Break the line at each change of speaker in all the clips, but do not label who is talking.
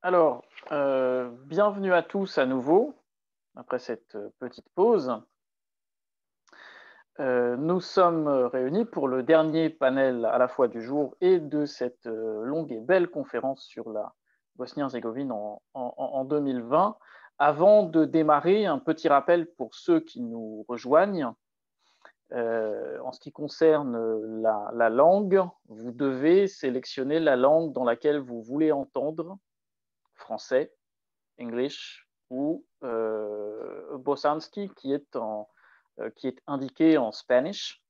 Alors, bienvenue à tous à nouveau, après cette petite pause. Nous sommes réunis pour le dernier panel à la fois du jour et de cette longue et belle conférence sur la Bosnie-Herzégovine en 2020. Avant de démarrer, un petit rappel pour ceux qui nous rejoignent. En ce qui concerne la langue, vous devez sélectionner la langue dans laquelle vous voulez entendre, français, English ou Bosanski qui est indiqué en Spanish,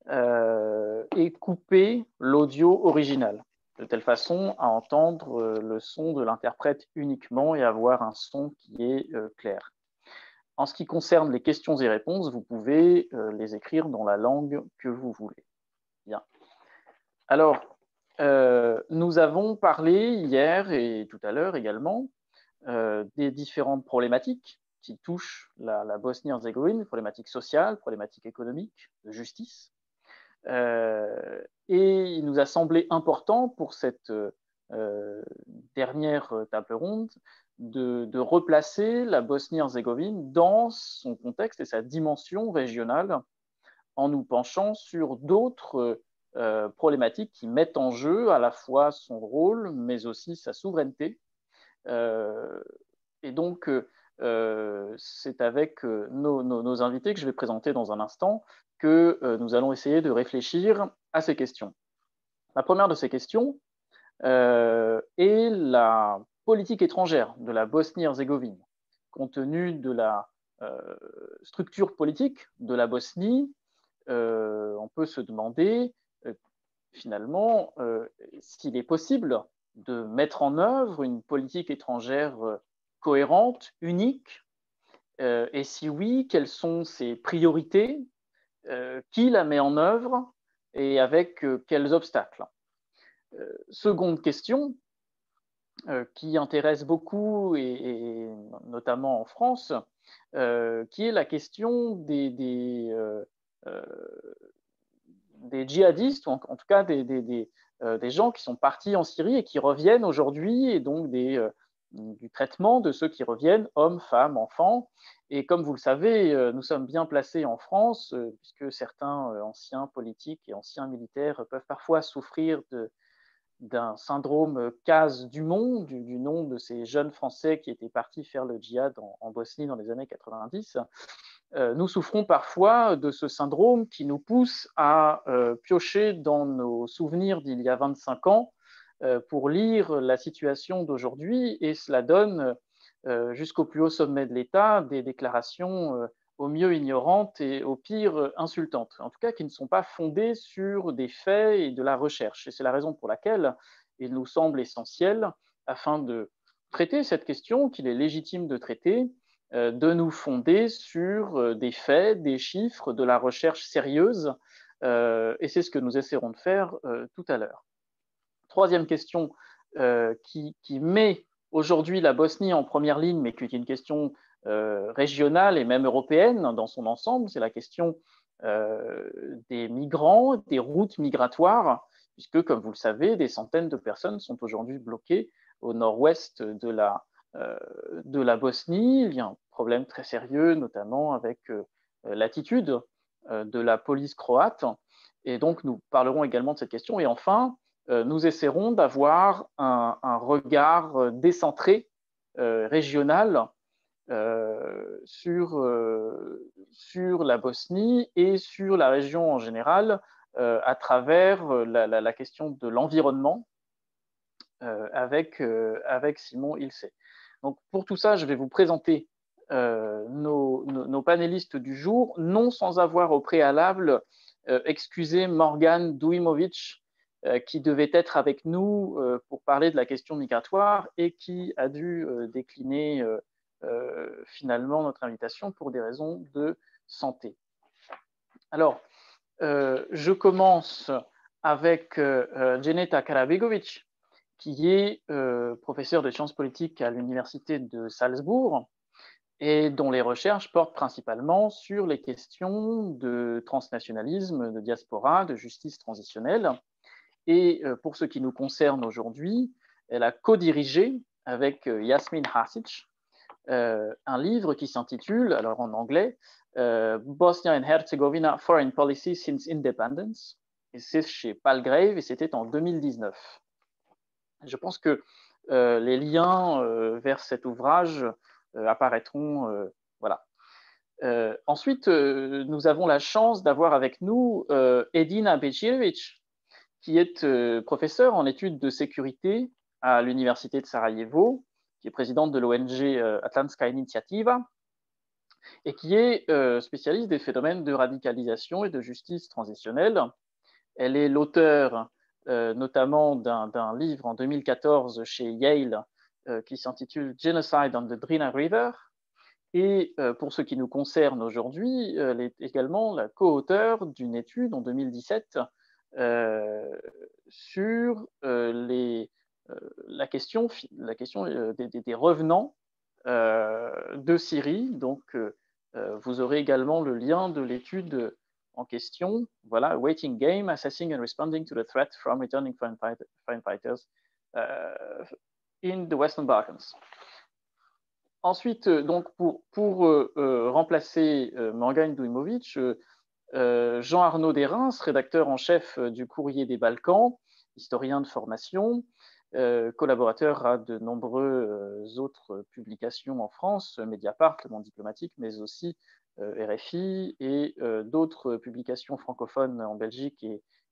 et couper l'audio original de telle façon à entendre le son de l'interprète uniquement et avoir un son qui est clair. En ce qui concerne les questions et réponses, vous pouvez les écrire dans la langue que vous voulez. Bien. Alors, nous avons parlé hier et tout à l'heure également des différentes problématiques qui touchent la Bosnie-Herzégovine, problématiques sociales, problématiques économiques, de justice. Et il nous a semblé important pour cette dernière table ronde de replacer la Bosnie-Herzégovine dans son contexte et sa dimension régionale en nous penchant sur d'autres problématiques qui mettent en jeu à la fois son rôle mais aussi sa souveraineté. Et donc, c'est avec nos invités que je vais présenter dans un instant que nous allons essayer de réfléchir à ces questions. La première de ces questions est la politique étrangère de la Bosnie-Herzégovine. Compte tenu de la structure politique de la Bosnie, on peut se demander finalement s'il est possible de mettre en œuvre une politique étrangère cohérente, unique, et si oui, quelles sont ses priorités, qui la met en œuvre et avec quels obstacles. Seconde question qui intéresse beaucoup et notamment en France, qui est la question des djihadistes, ou en tout cas des gens qui sont partis en Syrie et qui reviennent aujourd'hui, et donc du traitement de ceux qui reviennent, hommes, femmes, enfants. Et comme vous le savez, nous sommes bien placés en France, puisque certains anciens politiques et anciens militaires peuvent parfois souffrir d'un syndrome Case-Dumont, du nom de ces jeunes Français qui étaient partis faire le djihad en Bosnie dans les années 90. Nous souffrons parfois de ce syndrome qui nous pousse à piocher dans nos souvenirs d'il y a 25 ans pour lire la situation d'aujourd'hui, et cela donne jusqu'au plus haut sommet de l'État des déclarations au mieux ignorantes et au pire insultantes, en tout cas qui ne sont pas fondées sur des faits et de la recherche. Et c'est la raison pour laquelle il nous semble essentiel, afin de traiter cette question qu'il est légitime de traiter, de nous fonder sur des faits, des chiffres, de la recherche sérieuse, et c'est ce que nous essaierons de faire tout à l'heure. Troisième question qui met aujourd'hui la Bosnie en première ligne, mais qui est une question régionale et même européenne dans son ensemble, c'est la question des migrants, des routes migratoires, puisque, comme vous le savez, des centaines de personnes sont aujourd'hui bloquées au nord-ouest de la Bosnie. Il y a un problème très sérieux, notamment avec l'attitude de la police croate. Et donc, nous parlerons également de cette question. Et enfin, nous essaierons d'avoir un regard décentré, régional, sur la Bosnie et sur la région en général, à travers la question de l'environnement, avec Simon Ilsé. Donc, pour tout ça, je vais vous présenter nos panélistes du jour, non sans avoir au préalable excusé Morgan Dujimovic, qui devait être avec nous pour parler de la question migratoire et qui a dû décliner finalement notre invitation pour des raisons de santé. Alors, je commence avec Dženeta Karabegovic, qui est professeur de sciences politiques à l'université de Salzbourg et dont les recherches portent principalement sur les questions de transnationalisme, de diaspora, de justice transitionnelle. Et pour ce qui nous concerne aujourd'hui, elle a co-dirigé avec Yasmin Hasic, un livre qui s'intitule, alors en anglais, Bosnia and Herzegovina Foreign Policy Since Independence. Et c'est chez Palgrave et c'était en 2019. Je pense que les liens vers cet ouvrage apparaîtront. Voilà. Ensuite, nous avons la chance d'avoir avec nous Edina Bećirević, qui est professeure en études de sécurité à l'Université de Sarajevo, qui est présidente de l'ONG Atlantska Iniciativa, et qui est spécialiste des phénomènes de radicalisation et de justice transitionnelle. Elle est l'auteure notamment d'un livre en 2014 chez Yale qui s'intitule Genocide on the Drina River. Et pour ce qui nous concerne aujourd'hui, elle est également la co-auteure d'une étude en 2017 sur la question des revenants de Syrie. Donc, vous aurez également le lien de l'étude en question. Voilà, Waiting Game, Assessing and Responding to the Threat from Returning Foreign Fighters in the Western Balkans. Ensuite, donc pour remplacer Morgan Dujmovic, Jean-Arnaud Desrins, rédacteur en chef du Courrier des Balkans, historien de formation, collaborateur à de nombreuses autres publications en France, Mediapart, Le Monde diplomatique, mais aussi RFI et d'autres publications francophones en Belgique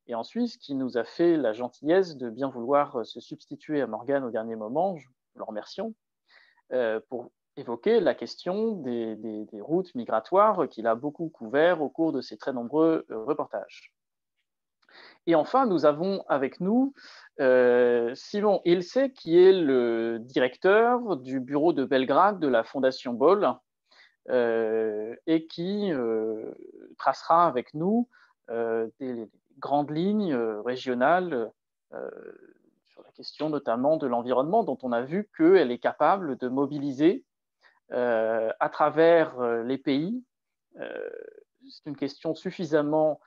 et en Suisse, qui nous a fait la gentillesse de bien vouloir se substituer à Morgan au dernier moment. Nous le remercions. Pour évoquer la question des routes migratoires qu'il a beaucoup couvert au cours de ses très nombreux reportages. Et enfin, nous avons avec nous Simon Ilse, qui est le directeur du bureau de Belgrade de la Fondation Bol et qui tracera avec nous des grandes lignes régionales sur la question notamment de l'environnement, dont on a vu qu'elle est capable de mobiliser à travers les pays. C'est une question suffisamment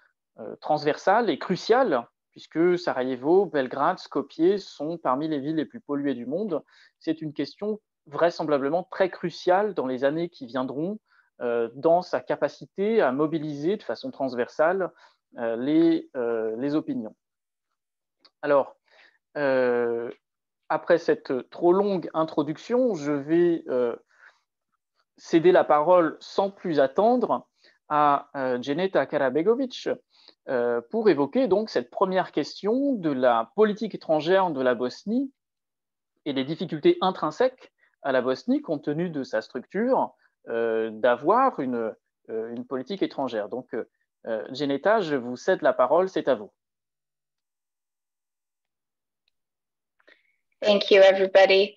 transversale et cruciale, puisque Sarajevo, Belgrade, Skopje sont parmi les villes les plus polluées du monde. C'est une question vraisemblablement très cruciale dans les années qui viendront, dans sa capacité à mobiliser de façon transversale les opinions. Alors, après cette trop longue introduction, je vais céder la parole sans plus attendre à Dženeta Karabegović pour évoquer donc cette première question de la politique étrangère de la Bosnie et les difficultés intrinsèques à la Bosnie, compte tenu de sa structure, d'avoir une politique étrangère. Donc, Dženeta, je vous cède la parole, c'est à vous.
Thank you, everybody.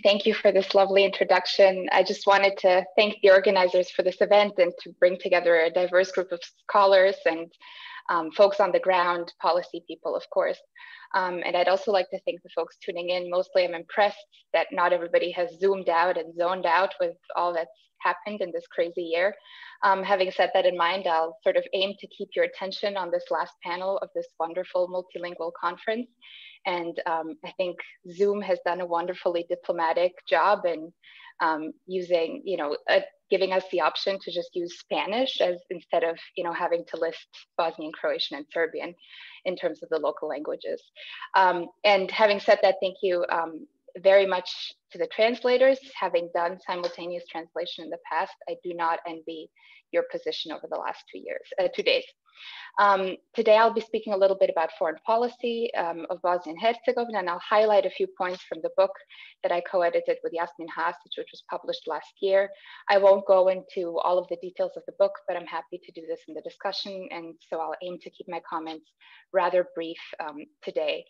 Thank you for this lovely introduction. I just wanted to thank the organizers for this event and to bring together a diverse group of scholars and folks on the ground, policy people, of course. And I'd also like to thank the folks tuning in. Mostly I'm impressed that not everybody has zoomed out and zoned out with all that's happened in this crazy year. Having set that in mind, I'll sort of aim to keep your attention on this last panel of this wonderful multilingual conference. And I think Zoom has done a wonderfully diplomatic job in using, giving us the option to just use Spanish as instead of, having to list Bosnian, Croatian, and Serbian in terms of the local languages. And having said that, thank you very much to the translators. Having done simultaneous translation in the past, I do not envy your position over the last 2 days. Today, I'll be speaking a little bit about foreign policy of Bosnia and Herzegovina, and I'll highlight a few points from the book that I co-edited with Yasmin Hasic, which was published last year. I won't go into all of the details of the book, but I'm happy to do this in the discussion, and so I'll aim to keep my comments rather brief today.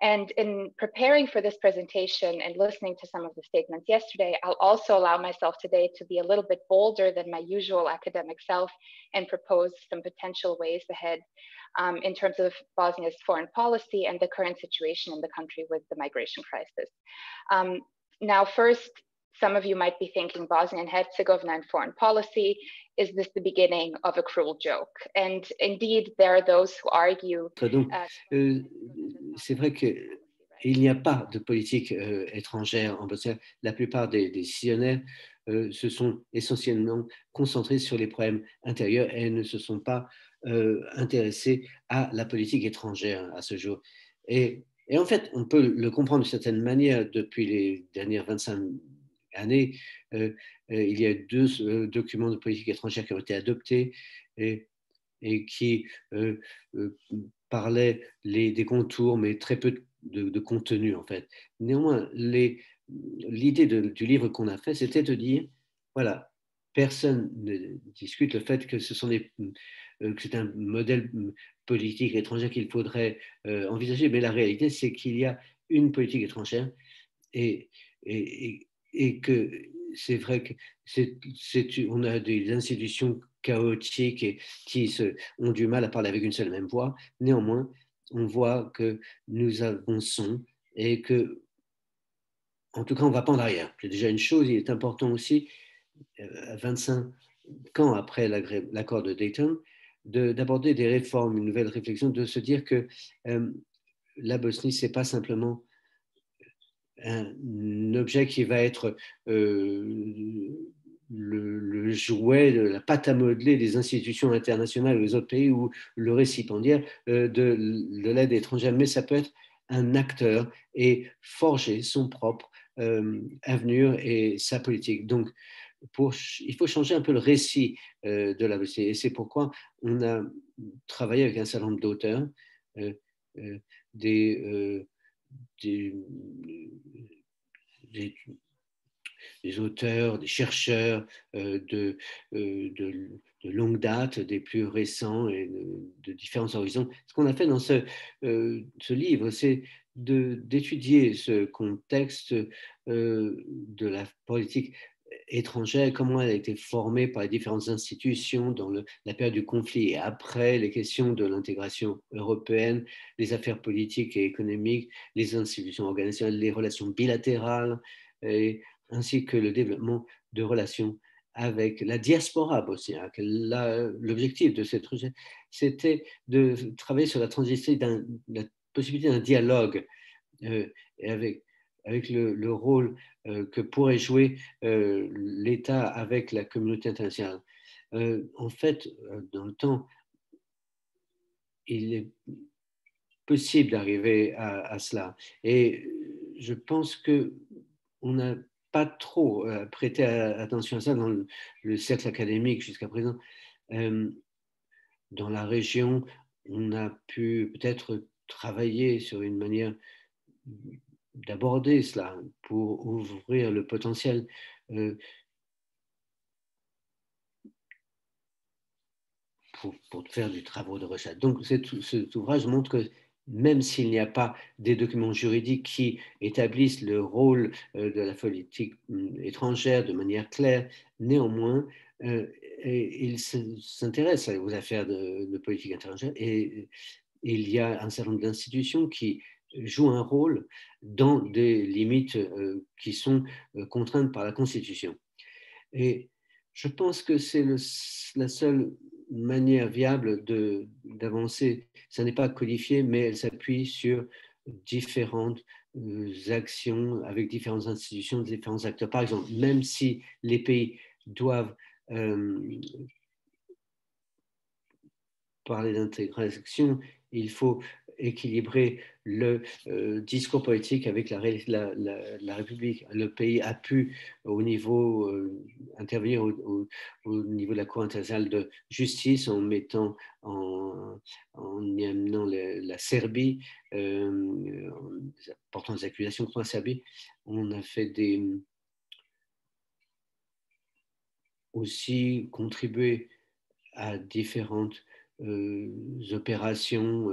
And in preparing for this presentation and listening to some of the statements yesterday, I'll also allow myself today to be a little bit bolder than my usual academic self and propose some potential ways ahead in terms of Bosnia's foreign policy and the current situation in the country with the migration crisis. Now, first, some of you might be thinking Bosnia and Herzegovina and foreign policy, is this the beginning of a cruel joke? And indeed, there are those who argue.
Donc, c'est vrai que il n'y a pas de politique étrangère en Bosnie. La plupart des décisionnaires se sont essentiellement concentrés sur les problèmes intérieurs et ne se sont pas intéressés à la politique étrangère à ce jour. Et en fait, on peut le comprendre d'une certaine manière depuis les dernières 25 années. Il y a deux documents de politique étrangère qui ont été adoptés et qui parlaient des contours, mais très peu de contenu en fait. Néanmoins, l'idée du livre qu'on a fait, c'était de dire, voilà, personne ne discute le fait que que c'est un modèle politique étranger qu'il faudrait envisager, mais la réalité, c'est qu'il y a une politique étrangère et, et que c'est vrai que on a des institutions chaotiques et ont du mal à parler avec une seule et même voix. Néanmoins, on voit que nous avançons et que, en tout cas, on ne va pas en arrière. C'est déjà une chose. Il est important aussi, 25 ans après l'accord de Dayton, d'aborder des réformes, une nouvelle réflexion, de se dire que la Bosnie, ce n'est pas simplement un objet qui va être le jouet, la pâte à modeler des institutions internationales ou des autres pays ou le récipiendaire de l'aide étrangère, mais ça peut être un acteur et forger son propre avenir et sa politique. Donc, il faut changer un peu le récit de la Russie. Et c'est pourquoi on a travaillé avec un certain nombre d'auteurs, des, des auteurs, des chercheurs de longue date, des plus récents et de différents horizons. Ce qu'on a fait dans ce livre, c'est d'étudier ce contexte de la politique étrangère, comment elle a été formée par les différentes institutions dans la période du conflit et après, les questions de l'intégration européenne, les affaires politiques et économiques, les institutions organisationnelles, les relations bilatérales, et, ainsi que le développement de relations avec la diaspora bosniaque. L'objectif de cette recherche, c'était de travailler sur la possibilité d'un dialogue avec le rôle que pourrait jouer l'État avec la communauté internationale. En fait, dans le temps, il est possible d'arriver à cela. Et je pense qu'on n'a pas trop prêté attention à ça dans le cercle académique jusqu'à présent. Dans la région, on a pu peut-être travailler sur une manière d'aborder cela pour ouvrir le potentiel pour faire des travaux de recherche. Donc cet ouvrage montre que même s'il n'y a pas des documents juridiques qui établissent le rôle de la politique étrangère de manière claire, néanmoins, il s'intéresse aux affaires de politique étrangère et il y a un certain nombre d'institutions qui jouent un rôle dans des limites qui sont contraintes par la Constitution. Et je pense que c'est la seule manière viable d'avancer. Ça n'est pas codifié, mais elle s'appuie sur différentes actions avec différentes institutions, différents acteurs. Par exemple, même si les pays doivent parler d'intégration, il faut équilibrer le discours politique avec la République. Le pays a pu intervenir au niveau de la Cour internationale de justice en y amenant la Serbie, en portant des accusations contre la Serbie. On a fait aussi contribué à différentes opérations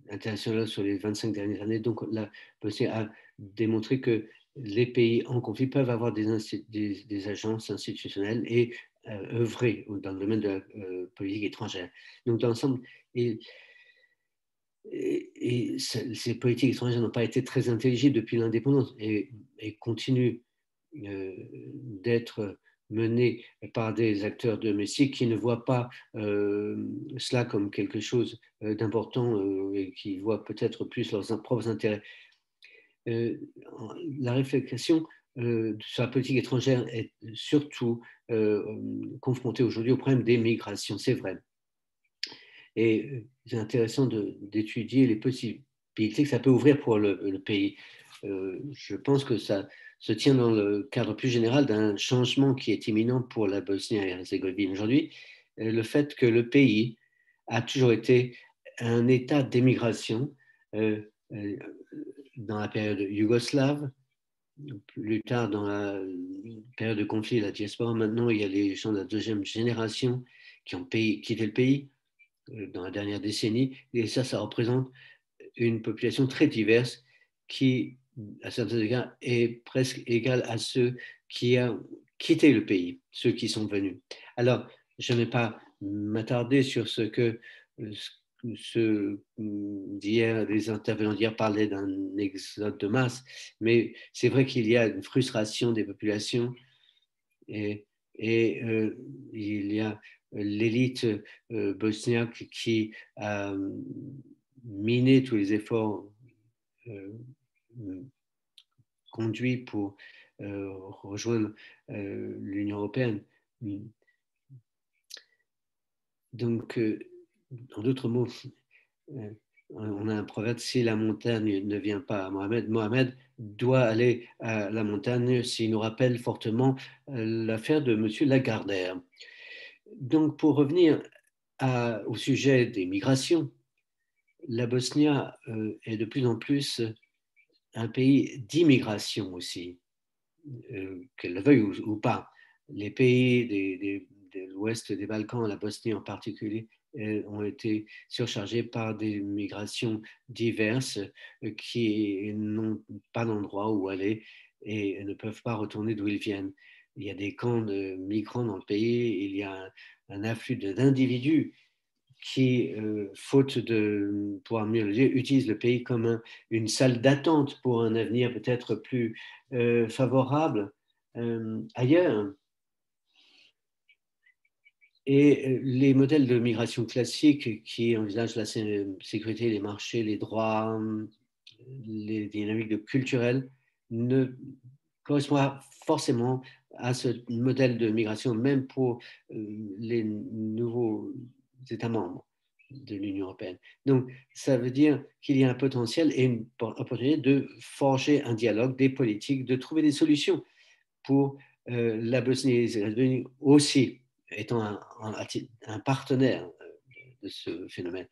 internationales sur les 25 dernières années. Donc, la Bosnie a démontré que les pays en conflit peuvent avoir des agences institutionnelles et œuvrer dans le domaine de la politique étrangère. Donc, dans l'ensemble, ces politiques étrangères n'ont pas été très intelligibles depuis l'indépendance et continuent d'être menée par des acteurs domestiques qui ne voient pas cela comme quelque chose d'importants et qui voient peut-être plus leurs propres intérêts. La réflexion sur la politique étrangère est surtout confrontée aujourd'hui au problème des migrations, c'est vrai. Et c'est intéressant d'étudier les possibilités que ça peut ouvrir pour le pays. Je pense que ça se tient dans le cadre plus général d'un changement qui est imminent pour la Bosnie-Herzégovine aujourd'hui. Le fait que le pays a toujours été un état d'émigration dans la période yougoslave, plus tard dans la période de conflit, la diaspora. Maintenant, il y a les gens de la deuxième génération qui ont quitté le pays dans la dernière décennie, et ça représente une population très diverse qui, à certains égards, est presque égale à ceux qui ont quitté le pays, ceux qui sont venus. Alors, je ne vais pas m'attarder sur ce que d'hier, les intervenants d'hier parlaient d'un exode de masse, mais c'est vrai qu'il y a une frustration des populations et il y a l'élite bosniaque qui a miné tous les efforts conduits pour rejoindre l'Union européenne. Donc, en d'autres mots, on a un proverbe, si la montagne ne vient pas à Mohamed, Mohamed doit aller à la montagne, s'il nous rappelle fortement l'affaire de M. Lagardère. Donc, pour revenir au sujet des migrations, la Bosnie est de plus en plus un pays d'immigration aussi, qu'elle le veuille ou pas. Les pays de l'ouest des Balkans, la Bosnie en particulier, ont été surchargés par des migrations diverses qui n'ont pas d'endroit où aller et ne peuvent pas retourner d'où ils viennent. Il y a des camps de migrants dans le pays, il y a un afflux d'individus qui, faute de pouvoir mieux le dire, utilisent le pays comme une salle d'attente pour un avenir peut-être plus favorable ailleurs. Et les modèles de migration classiques qui envisagent la sécurité, les marchés, les droits, les dynamiques culturelles ne correspondent pas forcément à ce modèle de migration, même pour les nouveaux États membres de l'Union européenne. Donc, ça veut dire qu'il y a un potentiel et une opportunité de forger un dialogue, des politiques, de trouver des solutions pour la Bosnie-Herzégovine aussi, étant un partenaire de ce phénomène.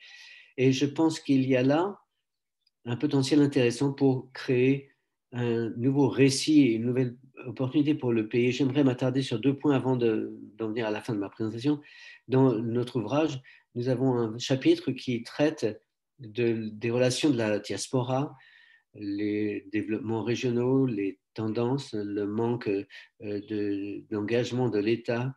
Et je pense qu'il y a là un potentiel intéressant pour créer un nouveau récit, une nouvelle opportunité pour le pays. J'aimerais m'attarder sur 2 points avant d'en venir à la fin de ma présentation. Dans notre ouvrage, nous avons un chapitre qui traite des relations de la diaspora, les développements régionaux, les tendances, le manque d'engagement de l'État,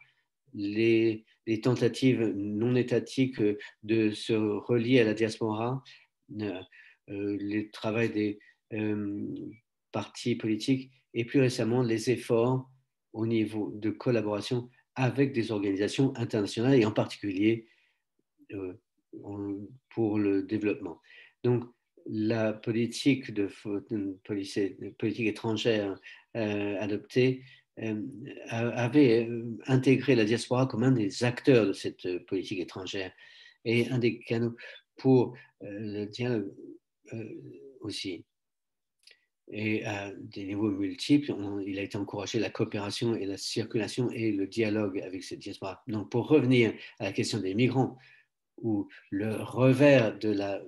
les tentatives non étatiques de se relier à la diaspora, le travail des partis politiques et plus récemment les efforts au niveau de collaboration avec des organisations internationales et en particulier pour le développement. Donc, la politique étrangère adoptée avait intégré la diaspora comme un des acteurs de cette politique étrangère et un des canaux pour le dialogue aussi. Et à des niveaux multiples, il a été encouragé la coopération et la circulation et le dialogue avec cette diaspora. Donc, pour revenir à la question des migrants, ou le revers de la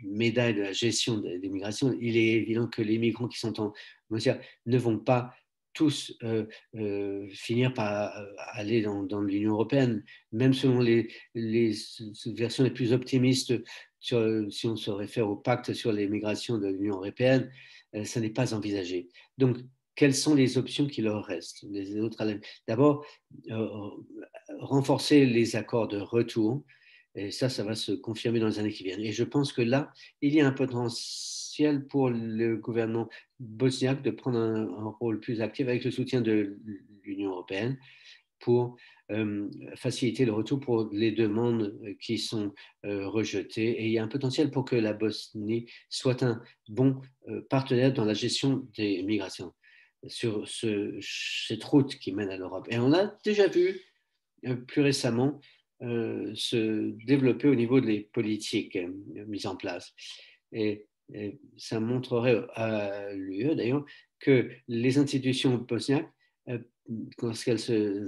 médaille de la gestion des migrations, il est évident que les migrants qui sont en Bosnie ne vont pas tous finir par aller dans l'Union européenne, même selon les versions les plus optimistes, si on se réfère au pacte sur les migrations de l'Union européenne, ça n'est pas envisagé. Donc, quelles sont les options qui leur restent? D'abord, renforcer les accords de retour, et ça va se confirmer dans les années qui viennent. Et je pense que là, il y a un potentiel pour le gouvernement bosniaque de prendre un rôle plus actif avec le soutien de l'Union européenne pour faciliter le retour pour les demandes qui sont rejetées. Et il y a un potentiel pour que la Bosnie soit un bon partenaire dans la gestion des migrations sur cette route qui mène à l'Europe. Et on a déjà vu plus récemment se développer au niveau des politiques mises en place. Et ça montrerait à l'UE d'ailleurs que les institutions bosniaques, lorsqu'elles se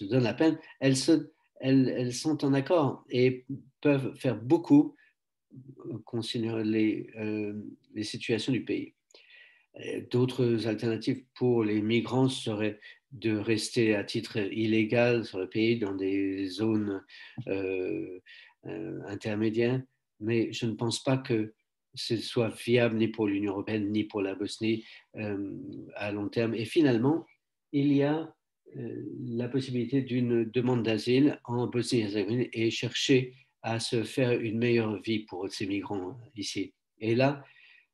donnent la peine, elles sont en accord et peuvent faire beaucoup concernant les situations du pays. D'autres alternatives pour les migrants seraient de rester à titre illégal sur le pays dans des zones intermédiaires, mais je ne pense pas que ce soit viable ni pour l'Union européenne ni pour la Bosnie à long terme. Et finalement, il y a la possibilité d'une demande d'asile en Bosnie-Herzégovine et chercher à se faire une meilleure vie pour ces migrants ici. Et là,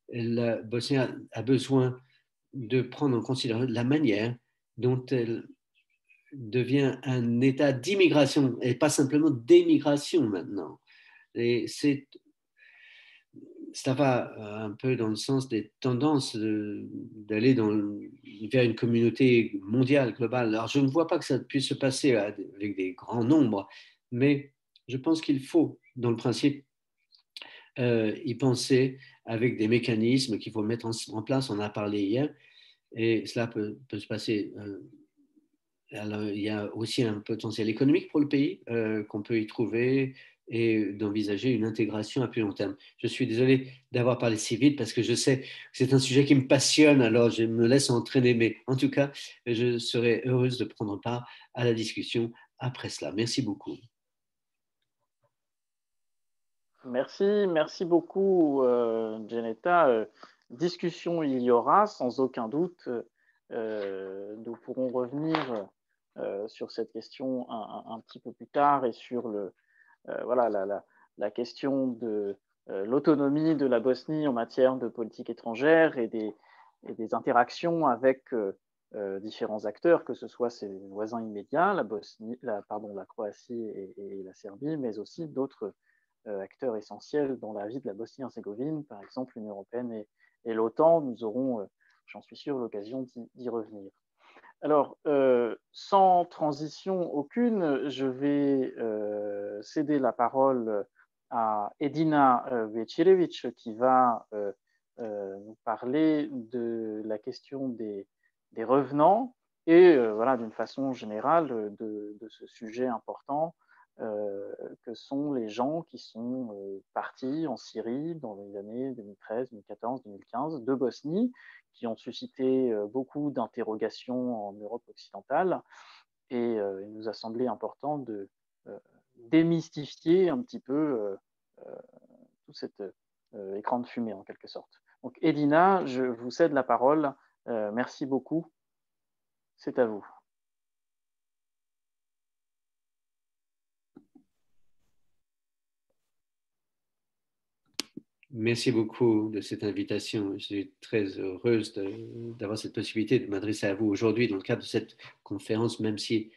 la Bosnie a besoin de prendre en considération la manière dont elle devient un état d'immigration et pas simplement d'émigration maintenant. Et ça va un peu dans le sens des tendances d'aller vers une communauté mondiale, globale. Alors, je ne vois pas que ça puisse se passer avec des grands nombres, mais je pense qu'il faut, dans le principe, y penser avec des mécanismes qu'il faut mettre en place. On en a parlé hier, et cela peut se passer. Alors, il y a aussi un potentiel économique pour le pays qu'on peut y trouver et d'envisager une intégration à plus long terme. Je suis désolé d'avoir parlé si vite parce que je sais que c'est un sujet qui me passionne, alors je me laisse entraîner, mais en tout cas, je serai heureuse de prendre part à la discussion après cela. Merci beaucoup.
Merci beaucoup, Janetta. Discussion il y aura, sans aucun doute. Nous pourrons revenir sur cette question un petit peu plus tard et sur voilà, la question de l'autonomie de la Bosnie en matière de politique étrangère et des interactions avec différents acteurs, que ce soit ses voisins immédiats, la Croatie et la Serbie, mais aussi d'autres acteurs essentiels dans la vie de la Bosnie-Herzégovine, par exemple l'Union européenne et l'OTAN. Nous aurons, j'en suis sûr, l'occasion d'y revenir. Alors, sans transition aucune, je vais céder la parole à Edina Vecirevic qui va nous parler de la question des revenants et voilà, d'une façon générale de ce sujet important que sont les gens qui sont partis en Syrie dans les années 2013, 2014, 2015 de Bosnie, qui ont suscité beaucoup d'interrogations en Europe occidentale. Et il nous a semblé important de démystifier un petit peu tout cet écran de fumée en quelque sorte. Donc Edina, je vous cède la parole. Merci beaucoup. C'est à vous.
Merci beaucoup de cette invitation. Je suis très heureuse d'avoir cette possibilité de m'adresser à vous aujourd'hui dans le cadre de cette conférence, même si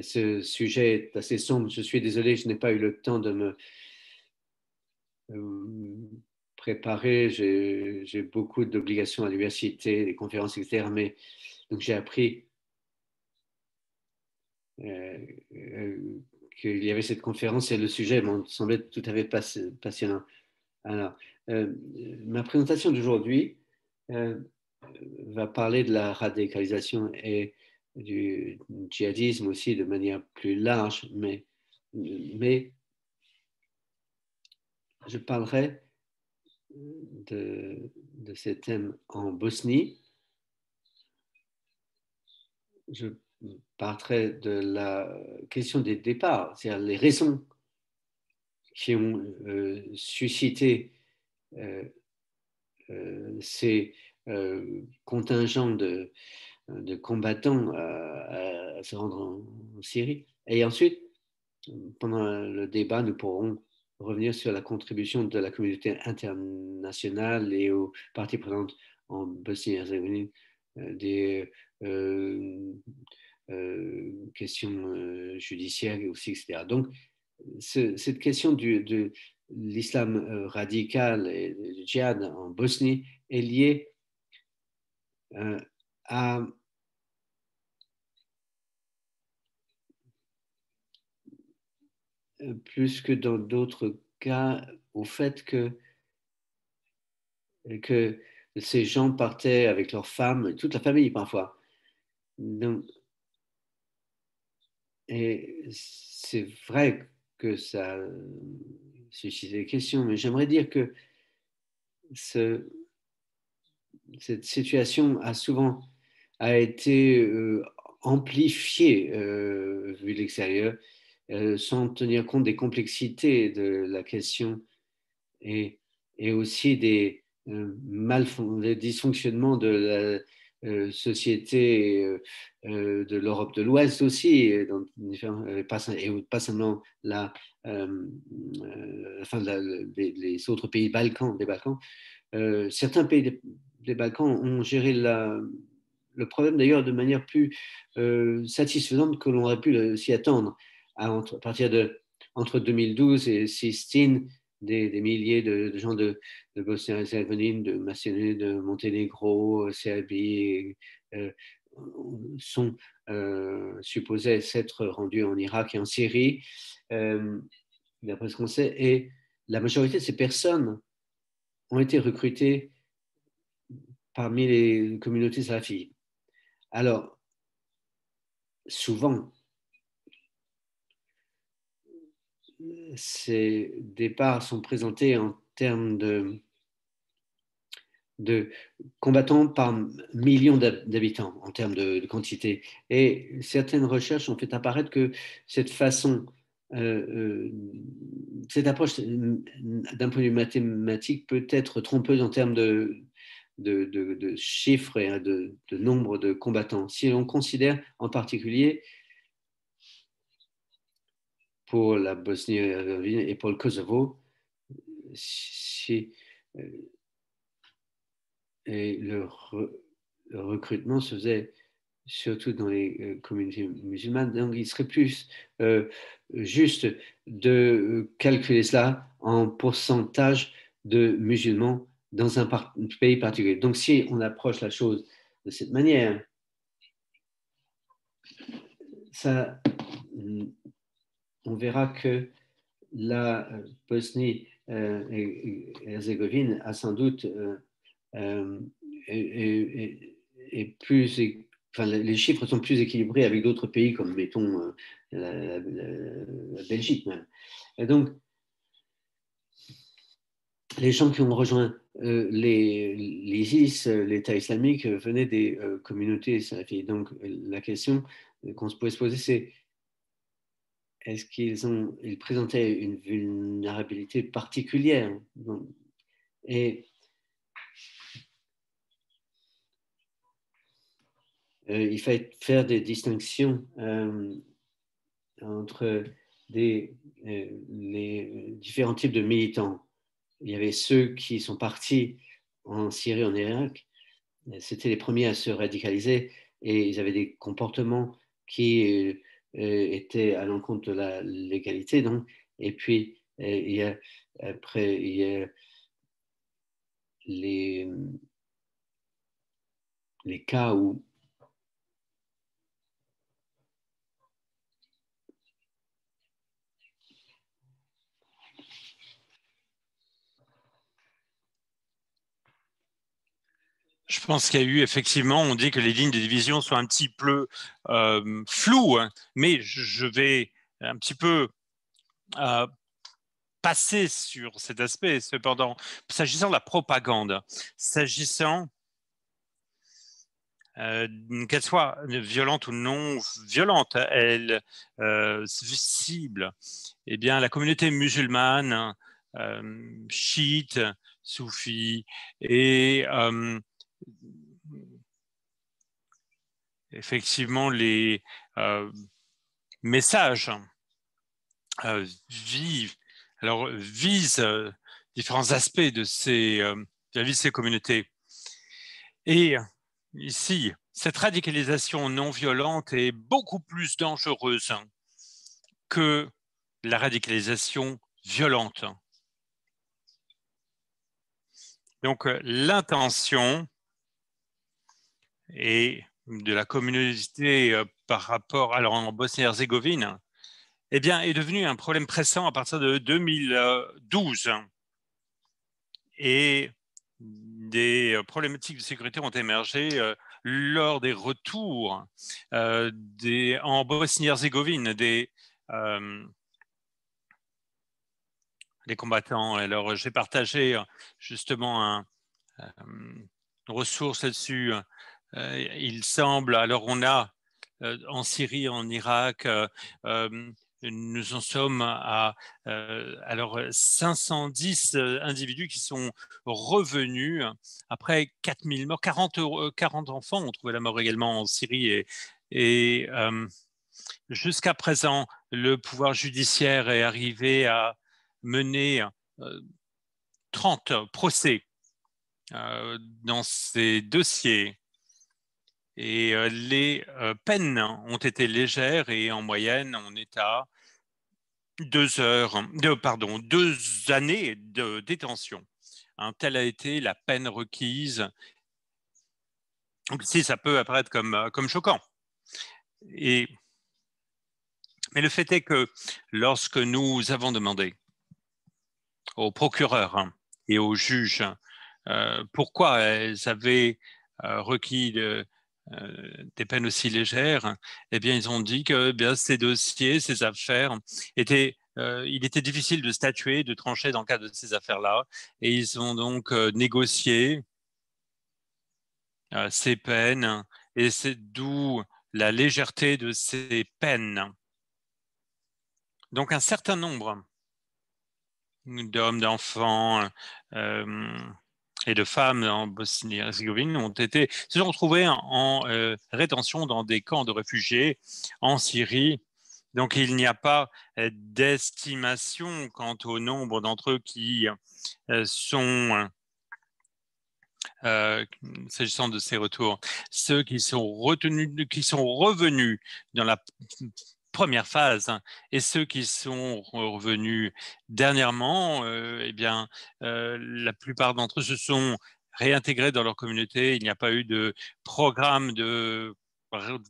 ce sujet est assez sombre. Je suis désolé, je n'ai pas eu le temps de me préparer. J'ai beaucoup d'obligations à l'université, des conférences, etc. Mais donc j'ai appris qu'il y avait cette conférence et le sujet m'en semblait tout à fait passionnant. Alors, ma présentation d'aujourd'hui va parler de la radicalisation et du djihadisme aussi de manière plus large, mais je parlerai de ces thèmes en Bosnie. Je parlerai de la question des départs, c'est-à-dire les raisons qui ont suscité ces contingents de combattants à se rendre en Syrie. Et ensuite, pendant le débat, nous pourrons revenir sur la contribution de la communauté internationale et aux parties présentes en Bosnie-Herzégovine des questions judiciaires aussi, etc. Donc, cette question de l'islam radical et du djihad en Bosnie est liée à plus que dans d'autres cas au fait que ces gens partaient avec leurs femmes, toute la famille parfois. Donc, et c'est vrai que ça suscite des questions, mais j'aimerais dire que cette situation a été amplifiée vu de l'extérieur, sans tenir compte des complexités de la question et aussi des dysfonctionnements de la société de l'Europe de l'Ouest aussi, et pas seulement les autres pays des Balkans. Certains pays des Balkans ont géré le problème d'ailleurs de manière plus satisfaisante que l'on aurait pu s'y attendre. À partir entre 2012 et 2016, des milliers de gens de Bosnie-Herzégovine, de Macédoine, de Monténégro, Serbie, sont supposés s'être rendus en Irak et en Syrie, d'après ce qu'on sait, et la majorité de ces personnes ont été recrutées parmi les communautés salafies. Alors, souvent, ces départs sont présentés en termes de combattants par millions d'habitants en termes de quantité. Et certaines recherches ont fait apparaître que cette approche d'un point de vue mathématique peut être trompeuse en termes de chiffres et de nombre de combattants. Si on considère en particulier pour la Bosnie-Herzégovine et pour le Kosovo, et le recrutement se faisait surtout dans les communautés musulmanes. Donc, il serait plus juste de calculer cela en pourcentage de musulmans dans un pays particulier. Donc, si on approche la chose de cette manière, on verra que la Bosnie-Herzégovine a sans doute les chiffres sont plus équilibrés avec d'autres pays comme, mettons, la Belgique même. Et donc, les gens qui ont rejoint l'ISIS, l'État islamique, venaient des communautés salafis. Donc, la question qu'on se pouvait se poser, c'est est-ce qu'ils présentaient une vulnérabilité particulière? Et il fallait faire des distinctions entre les différents types de militants. Il y avait ceux qui sont partis en Syrie, en Irak. C'était les premiers à se radicaliser et ils avaient des comportements qui étaient à l'encontre de la légalité. Donc. Et puis, il y a les cas où
je pense qu'il y a eu effectivement, on dit que les lignes de division sont un petit peu floues, hein, mais je vais un petit peu passer sur cet aspect. Cependant, s'agissant de la propagande, s'agissant qu'elle soit violente ou non violente, elle cible eh bien, la communauté musulmane, chiite, soufie et effectivement les messages visent différents aspects de la vie de ces communautés. Et ici, cette radicalisation non violente est beaucoup plus dangereuse que la radicalisation violente. Donc, l'intention et de la communauté par rapport, alors en Bosnie-Herzégovine, eh bien, est devenu un problème pressant à partir de 2012. Et des problématiques de sécurité ont émergé lors des retours en Bosnie-Herzégovine des combattants. Alors, j'ai partagé justement une ressource là-dessus. Il semble, alors on a en Syrie, en Irak, nous en sommes à alors 510 individus qui sont revenus après 4000 morts. 40 enfants ont trouvé la mort également en Syrie et jusqu'à présent, le pouvoir judiciaire est arrivé à mener 30 procès dans ces dossiers. Et les peines ont été légères et en moyenne, on est à 2 années de détention. Telle a été la peine requise. Donc ici, ça peut apparaître comme choquant. Mais le fait est que lorsque nous avons demandé aux procureurs et aux juges pourquoi elles avaient requis des peines aussi légères, eh bien, ils ont dit que ces dossiers, ces affaires il était difficile de statuer, de trancher dans le cadre de ces affaires-là, et ils ont donc négocié ces peines, et c'est d'où la légèreté de ces peines. Donc, un certain nombre d'hommes, d'enfants et de femmes en Bosnie-Herzégovine se sont retrouvés en rétention dans des camps de réfugiés en Syrie. Donc, il n'y a pas d'estimation quant au nombre d'entre eux qui sont, s'agissant de ces retours, ceux qui sont revenus dans la première phase et ceux qui sont revenus dernièrement, la plupart d'entre eux se sont réintégrés dans leur communauté. Il n'y a pas eu de programme de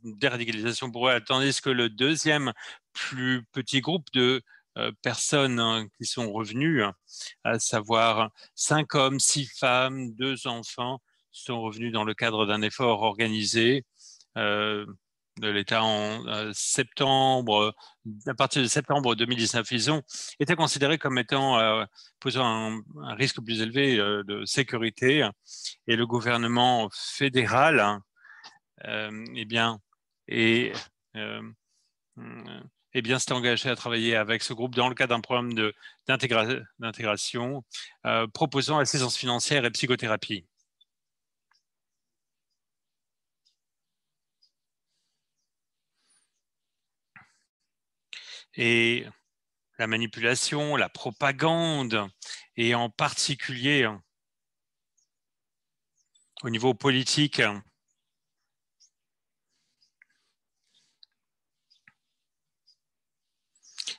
déradicalisation pour eux, tandis que le deuxième plus petit groupe de personnes qui sont revenues, à savoir 5 hommes, 6 femmes, 2 enfants, sont revenus dans le cadre d'un effort organisé de l'État en septembre, à partir de septembre 2019, ils ont été considérés comme étant posant un risque plus élevé de sécurité, et le gouvernement fédéral s'est engagé à travailler avec ce groupe dans le cadre d'un programme d'intégration proposant assistance financière et psychothérapie. Et la manipulation, la propagande, et en particulier au niveau politique,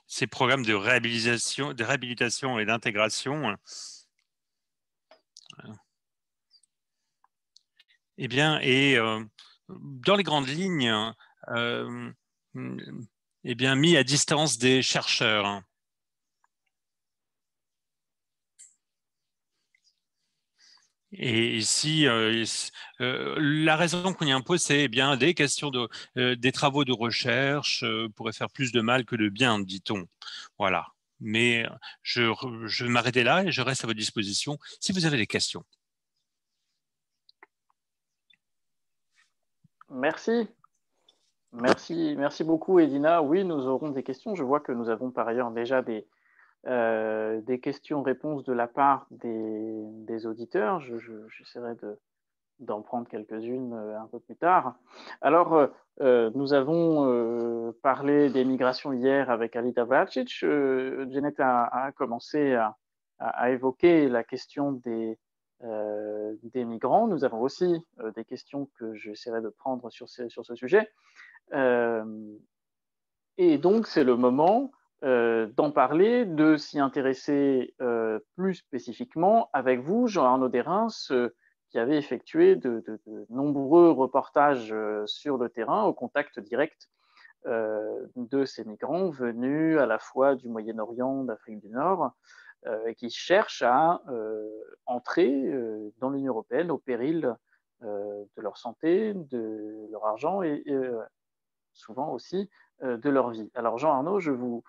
ces programmes de réhabilitation et d'intégration, dans les grandes lignes, mis à distance des chercheurs. Et ici, la raison qu'on y impose, c'est des questions des travaux de recherche pourraient faire plus de mal que de bien, dit-on. Voilà. Mais je vais m'arrêter là et je reste à votre disposition si vous avez des questions.
Merci. Merci beaucoup, Edina. Oui, nous aurons des questions. Je vois que nous avons par ailleurs déjà des questions-réponses de la part des auditeurs. J'essaierai d'en prendre quelques-unes un peu plus tard. Alors, nous avons parlé des migrations hier avec Alida Vlačić. Janet a commencé à évoquer la question des migrants. Nous avons aussi des questions que j'essaierai de prendre sur ce sujet. Et donc, c'est le moment d'en parler, de s'y intéresser plus spécifiquement avec vous, Jean-Arnaud Derain, qui avait effectué de nombreux reportages sur le terrain, au contact direct de ces migrants venus à la fois du Moyen-Orient, d'Afrique du Nord, et qui cherchent à entrer dans l'Union européenne au péril de leur santé, de leur argent et souvent aussi de leur vie. Alors Jean-Arnaud, je vous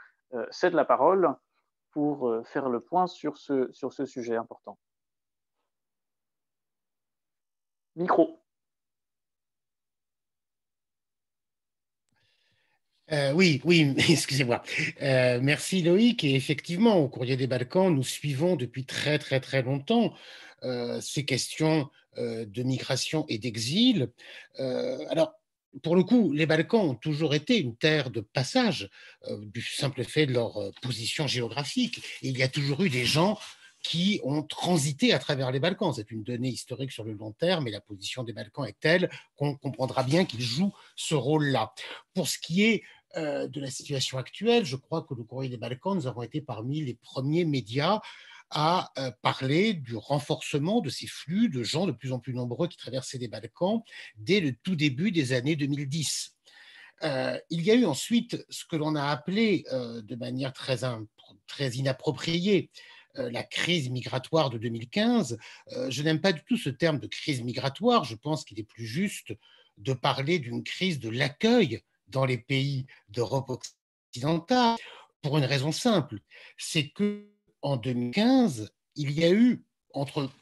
cède la parole pour faire le point sur ce sujet important. Micro.
Oui, excusez-moi. Merci Loïc. Et effectivement, au Courrier des Balkans, nous suivons depuis très très très longtemps ces questions de migration et d'exil. Alors, pour le coup, les Balkans ont toujours été une terre de passage du simple fait de leur position géographique. Et il y a toujours eu des gens qui ont transité à travers les Balkans. C'est une donnée historique sur le long terme, et la position des Balkans est telle qu'on comprendra bien qu'ils jouent ce rôle-là. Pour ce qui est de la situation actuelle, je crois que le Courrier des Balkans, nous avons été parmi les premiers médias à parler du renforcement de ces flux de gens de plus en plus nombreux qui traversaient les Balkans dès le tout début des années 2010. Il y a eu ensuite ce que l'on a appelé de manière très inappropriée la crise migratoire de 2015. Je n'aime pas du tout ce terme de crise migratoire. Je pense qu'il est plus juste de parler d'une crise de l'accueil dans les pays d'Europe occidentale, pour une raison simple, c'est qu'en 2015, il y a eu,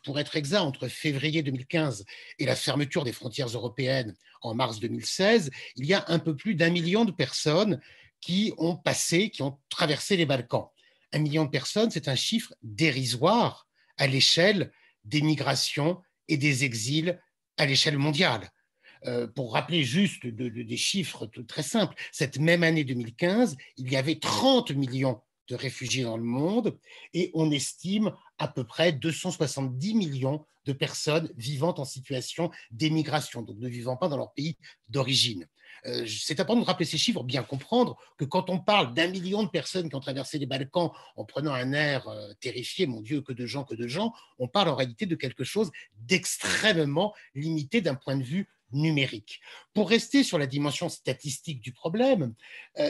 pour être exact, entre février 2015 et la fermeture des frontières européennes en mars 2016, il y a un peu plus d'1 million de personnes qui ont traversé les Balkans. 1 million de personnes, c'est un chiffre dérisoire à l'échelle des migrations et des exils à l'échelle mondiale. Pour rappeler juste des chiffres très simples, cette même année 2015, il y avait 30 millions de réfugiés dans le monde et on estime à peu près 270 millions de personnes vivant en situation d'émigration, donc ne vivant pas dans leur pays d'origine. C'est important de rappeler ces chiffres, bien comprendre que quand on parle d'1 million de personnes qui ont traversé les Balkans en prenant un air terrifié, mon Dieu, que de gens, on parle en réalité de quelque chose d'extrêmement limité d'un point de vue numérique. Pour rester sur la dimension statistique du problème,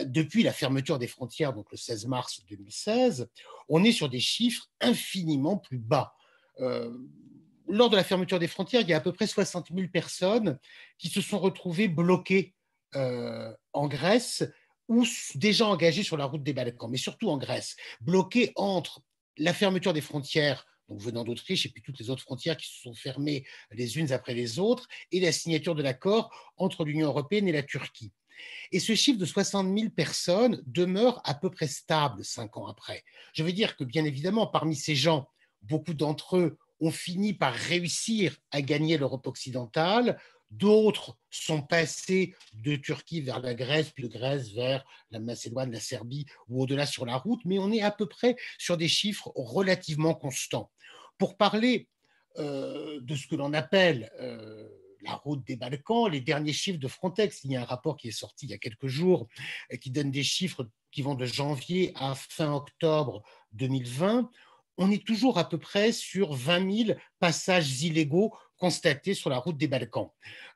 depuis la fermeture des frontières, donc le 16 mars 2016, on est sur des chiffres infiniment plus bas. Lors de la fermeture des frontières, il y a à peu près 60 000 personnes qui se sont retrouvées bloquées en Grèce ou déjà engagées sur la route des Balkans, mais surtout en Grèce, bloquées entre la fermeture des frontières, donc venant d'Autriche, et puis toutes les autres frontières qui se sont fermées les unes après les autres, et la signature de l'accord entre l'Union européenne et la Turquie. Et ce chiffre de 60 000 personnes demeure à peu près stable 5 ans après. Je veux dire que, bien évidemment, parmi ces gens, beaucoup d'entre eux ont fini par réussir à gagner l'Europe occidentale. D'autres sont passés de Turquie vers la Grèce, puis de Grèce vers la Macédoine, la Serbie ou au-delà sur la route, mais on est à peu près sur des chiffres relativement constants. Pour parler de ce que l'on appelle la route des Balkans, les derniers chiffres de Frontex, il y a un rapport qui est sorti il y a quelques jours qui donne des chiffres qui vont de janvier à fin octobre 2020. On est toujours à peu près sur 20 000 passages illégaux constatés sur la route des Balkans.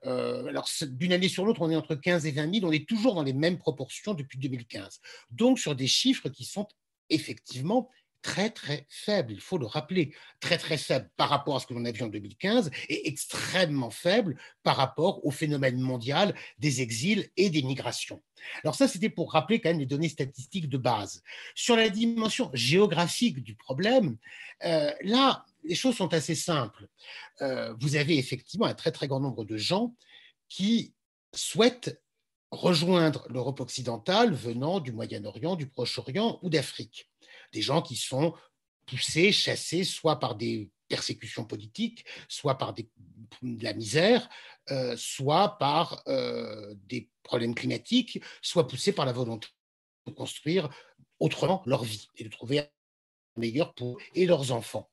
Alors, d'une année sur l'autre, on est entre 15 et 20 000, on est toujours dans les mêmes proportions depuis 2015. Donc, sur des chiffres qui sont effectivement très, très faible, il faut le rappeler, très, très faible par rapport à ce que l'on a vu en 2015 et extrêmement faible par rapport au phénomène mondial des exils et des migrations. Alors ça, c'était pour rappeler quand même les données statistiques de base. Sur la dimension géographique du problème, là, les choses sont assez simples. Vous avez effectivement un très, très grand nombre de gens qui souhaitent rejoindre l'Europe occidentale venant du Moyen-Orient, du Proche-Orient ou d'Afrique. Des gens qui sont poussés, chassés, soit par des persécutions politiques, soit par de la misère, soit par des problèmes climatiques, soit poussés par la volonté de construire autrement leur vie et de trouver un meilleur pour eux et leurs enfants.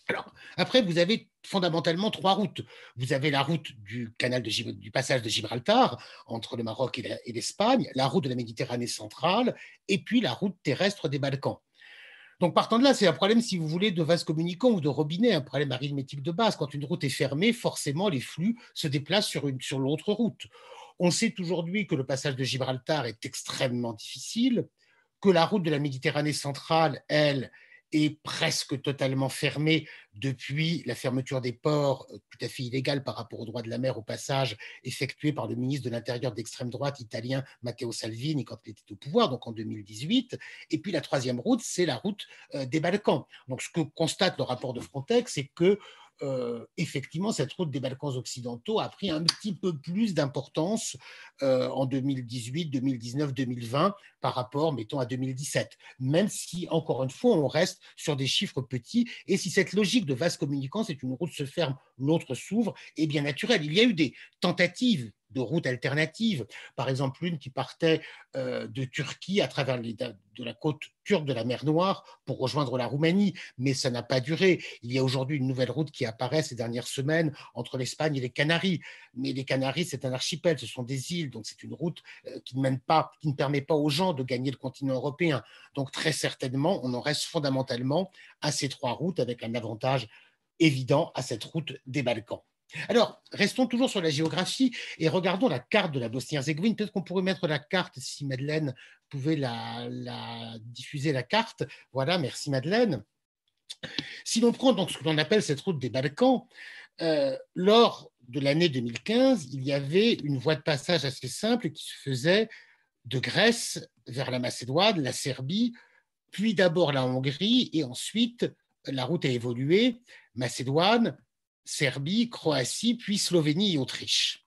Alors, après, vous avez fondamentalement trois routes. Vous avez la route du du passage de Gibraltar entre le Maroc et l'Espagne, la route de la Méditerranée centrale, et puis la route terrestre des Balkans. Donc, partant de là, c'est un problème, si vous voulez, de vase communicant ou de robinet, un problème arithmétique de base. Quand une route est fermée, forcément, les flux se déplacent sur l'autre route. On sait aujourd'hui que le passage de Gibraltar est extrêmement difficile, que la route de la Méditerranée centrale, elle, est presque totalement fermée depuis la fermeture des ports, tout à fait illégale par rapport au droit de la mer au passage, effectué par le ministre de l'Intérieur d'extrême droite italien Matteo Salvini quand il était au pouvoir, donc en 2018. Et puis la troisième route, c'est la route des Balkans. Donc ce que constate le rapport de Frontex, c'est que effectivement, cette route des Balkans occidentaux a pris un petit peu plus d'importance en 2018, 2019, 2020 par rapport, mettons, à 2017. Même si, encore une fois, on reste sur des chiffres petits. Et si cette logique de vase communicant, c'est une route se ferme, l'autre s'ouvre, est bien naturelle. Il y a eu des tentatives de routes alternatives, par exemple une qui partait de Turquie à travers de la côte turque de la mer Noire pour rejoindre la Roumanie, mais ça n'a pas duré. Il y a aujourd'hui une nouvelle route qui apparaît ces dernières semaines entre l'Espagne et les Canaries, mais les Canaries, c'est un archipel, ce sont des îles, donc c'est une route qui ne permet pas aux gens de gagner le continent européen. Donc très certainement, on en reste fondamentalement à ces trois routes avec un avantage évident à cette route des Balkans. Alors, restons toujours sur la géographie et regardons la carte de la Bosnie-Herzégovine. Peut-être qu'on pourrait mettre la carte, si Madeleine pouvait diffuser la carte. Voilà, merci Madeleine. Si l'on prend donc ce que l'on appelle cette route des Balkans, lors de l'année 2015, il y avait une voie de passage assez simple qui se faisait de Grèce vers la Macédoine, la Serbie, puis d'abord la Hongrie et ensuite la route a évolué, Macédoine, Serbie, Croatie, puis Slovénie et Autriche.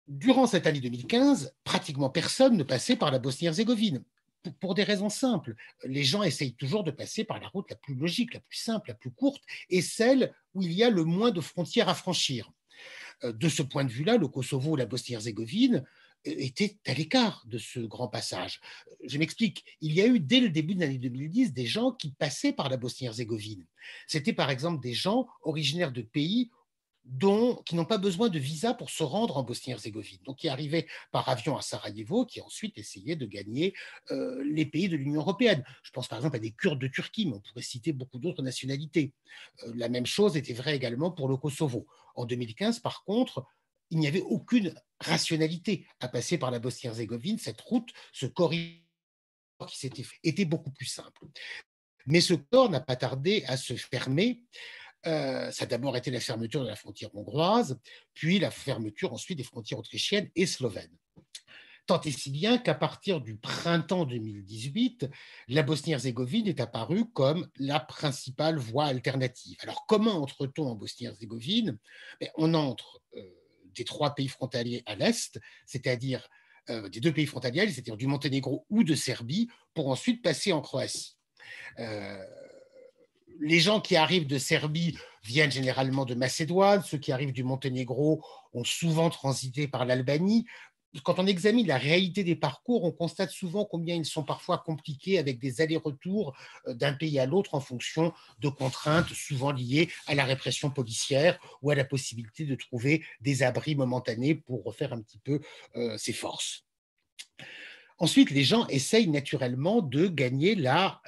Durant cette année 2015, pratiquement personne ne passait par la Bosnie-Herzégovine. Pour des raisons simples. Les gens essayent toujours de passer par la route la plus logique, la plus simple, la plus courte, et celle où il y a le moins de frontières à franchir. De ce point de vue-là, le Kosovo ou la Bosnie-Herzégovine étaient à l'écart de ce grand passage. Je m'explique. Il y a eu dès le début de l'année 2010 des gens qui passaient par la Bosnie-Herzégovine. C'était par exemple des gens originaires de pays qui n'ont pas besoin de visa pour se rendre en Bosnie-Herzégovine. Donc, qui arrivaient par avion à Sarajevo, qui ensuite essayaient de gagner les pays de l'Union européenne. Je pense par exemple à des Kurdes de Turquie, mais on pourrait citer beaucoup d'autres nationalités. La même chose était vraie également pour le Kosovo. En 2015, par contre, il n'y avait aucune rationalité à passer par la Bosnie-Herzégovine. Cette route, ce corridor qui s'était fait, était beaucoup plus simple. Mais ce corps n'a pas tardé à se fermer. Ça a d'abord été la fermeture de la frontière hongroise, puis la fermeture ensuite des frontières autrichiennes et slovènes. Tant et si bien qu'à partir du printemps 2018, la Bosnie-Herzégovine est apparue comme la principale voie alternative. Alors comment entre-t-on en Bosnie-Herzégovine? On entre des trois pays frontaliers à l'est, c'est-à-dire des deux pays frontaliers, c'est-à-dire du Monténégro ou de Serbie, pour ensuite passer en Croatie. Les gens qui arrivent de Serbie viennent généralement de Macédoine, ceux qui arrivent du Monténégro ont souvent transité par l'Albanie. Quand on examine la réalité des parcours, on constate souvent combien ils sont parfois compliqués avec des allers-retours d'un pays à l'autre en fonction de contraintes souvent liées à la répression policière ou à la possibilité de trouver des abris momentanés pour refaire un petit peu ses forces. Ensuite, les gens essayent naturellement de gagner la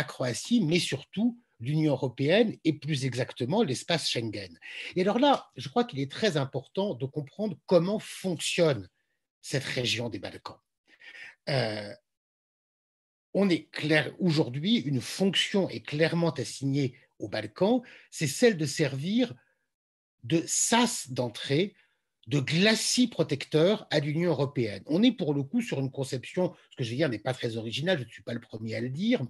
Croatie, mais surtout l'Union européenne et plus exactement l'espace Schengen. Et alors là, je crois qu'il est très important de comprendre comment fonctionne cette région des Balkans. On est clair aujourd'hui, une fonction est clairement assignée aux Balkans, c'est celle de servir de sas d'entrée, de glacis protecteur à l'Union européenne. On est pour le coup sur une conception, ce que je vais dire n'est pas très original, je ne suis pas le premier à le dire,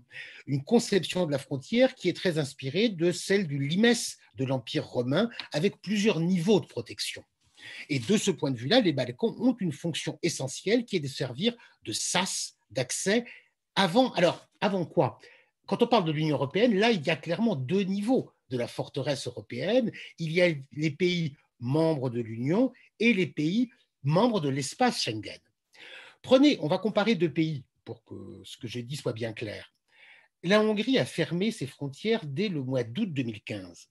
une conception de la frontière qui est très inspirée de celle du limes de l'Empire romain, avec plusieurs niveaux de protection. Et de ce point de vue-là, les Balkans ont une fonction essentielle qui est de servir de sas d'accès avant quoi? Quand on parle de l'Union européenne, là, il y a clairement deux niveaux de la forteresse européenne. Il y a les pays membres de l'Union et les pays membres de l'espace Schengen. On va comparer deux pays pour que ce que j'ai dit soit bien clair. la Hongrie a fermé ses frontières dès le mois d'août 2015.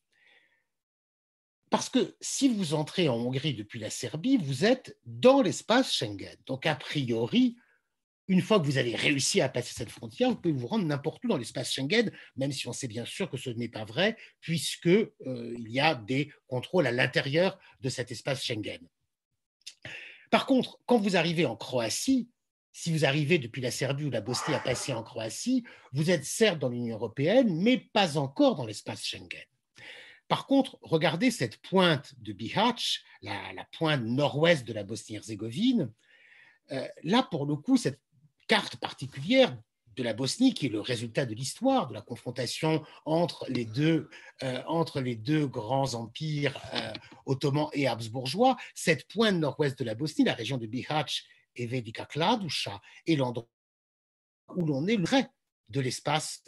Parce que si vous entrez en Hongrie depuis la Serbie, vous êtes dans l'espace Schengen. Donc, a priori, une fois que vous avez réussi à passer cette frontière, vous pouvez vous rendre n'importe où dans l'espace Schengen, même si on sait bien sûr que ce n'est pas vrai, puisque il y a des contrôles à l'intérieur de cet espace Schengen. Par contre, quand vous arrivez en Croatie, si vous arrivez depuis la Serbie ou la Bosnie à passer en Croatie, vous êtes certes dans l'Union européenne, mais pas encore dans l'espace Schengen. Par contre, regardez cette pointe de Bihać, la pointe nord-ouest de la Bosnie-Herzégovine. Là, pour le coup, cette carte particulière de la Bosnie, qui est le résultat de l'histoire, de la confrontation entre les deux grands empires ottomans et habsbourgeois, cette pointe nord-ouest de la Bosnie, la région de Bihać et Velika Kladuša, est l'endroit où l'on est le vrai de l'espace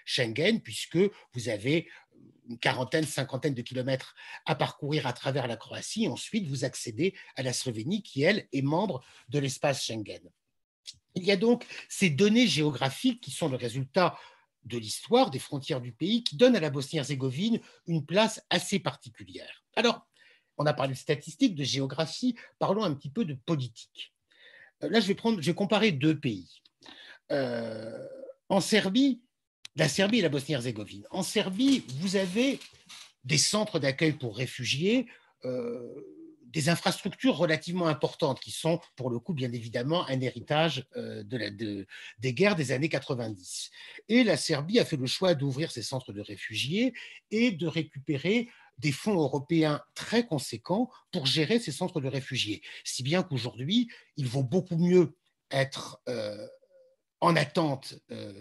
Schengen, puisque vous avez une quarantaine, cinquantaine de kilomètres à parcourir à travers la Croatie. Ensuite, vous accédez à la Slovénie, qui, elle, est membre de l'espace Schengen. Il y a donc ces données géographiques qui sont le résultat de l'histoire des frontières du pays, qui donnent à la Bosnie-Herzégovine une place assez particulière. Alors, on a parlé de statistiques, de géographie, parlons un petit peu de politique. Là, je vais comparer deux pays. En Serbie, la Serbie et la Bosnie-Herzégovine. En Serbie, vous avez des centres d'accueil pour réfugiés, des infrastructures relativement importantes qui sont, pour le coup, bien évidemment, un héritage des guerres des années 90. Et la Serbie a fait le choix d'ouvrir ces centres de réfugiés et de récupérer des fonds européens très conséquents pour gérer ces centres de réfugiés. Si bien qu'aujourd'hui, il vaut beaucoup mieux être en attente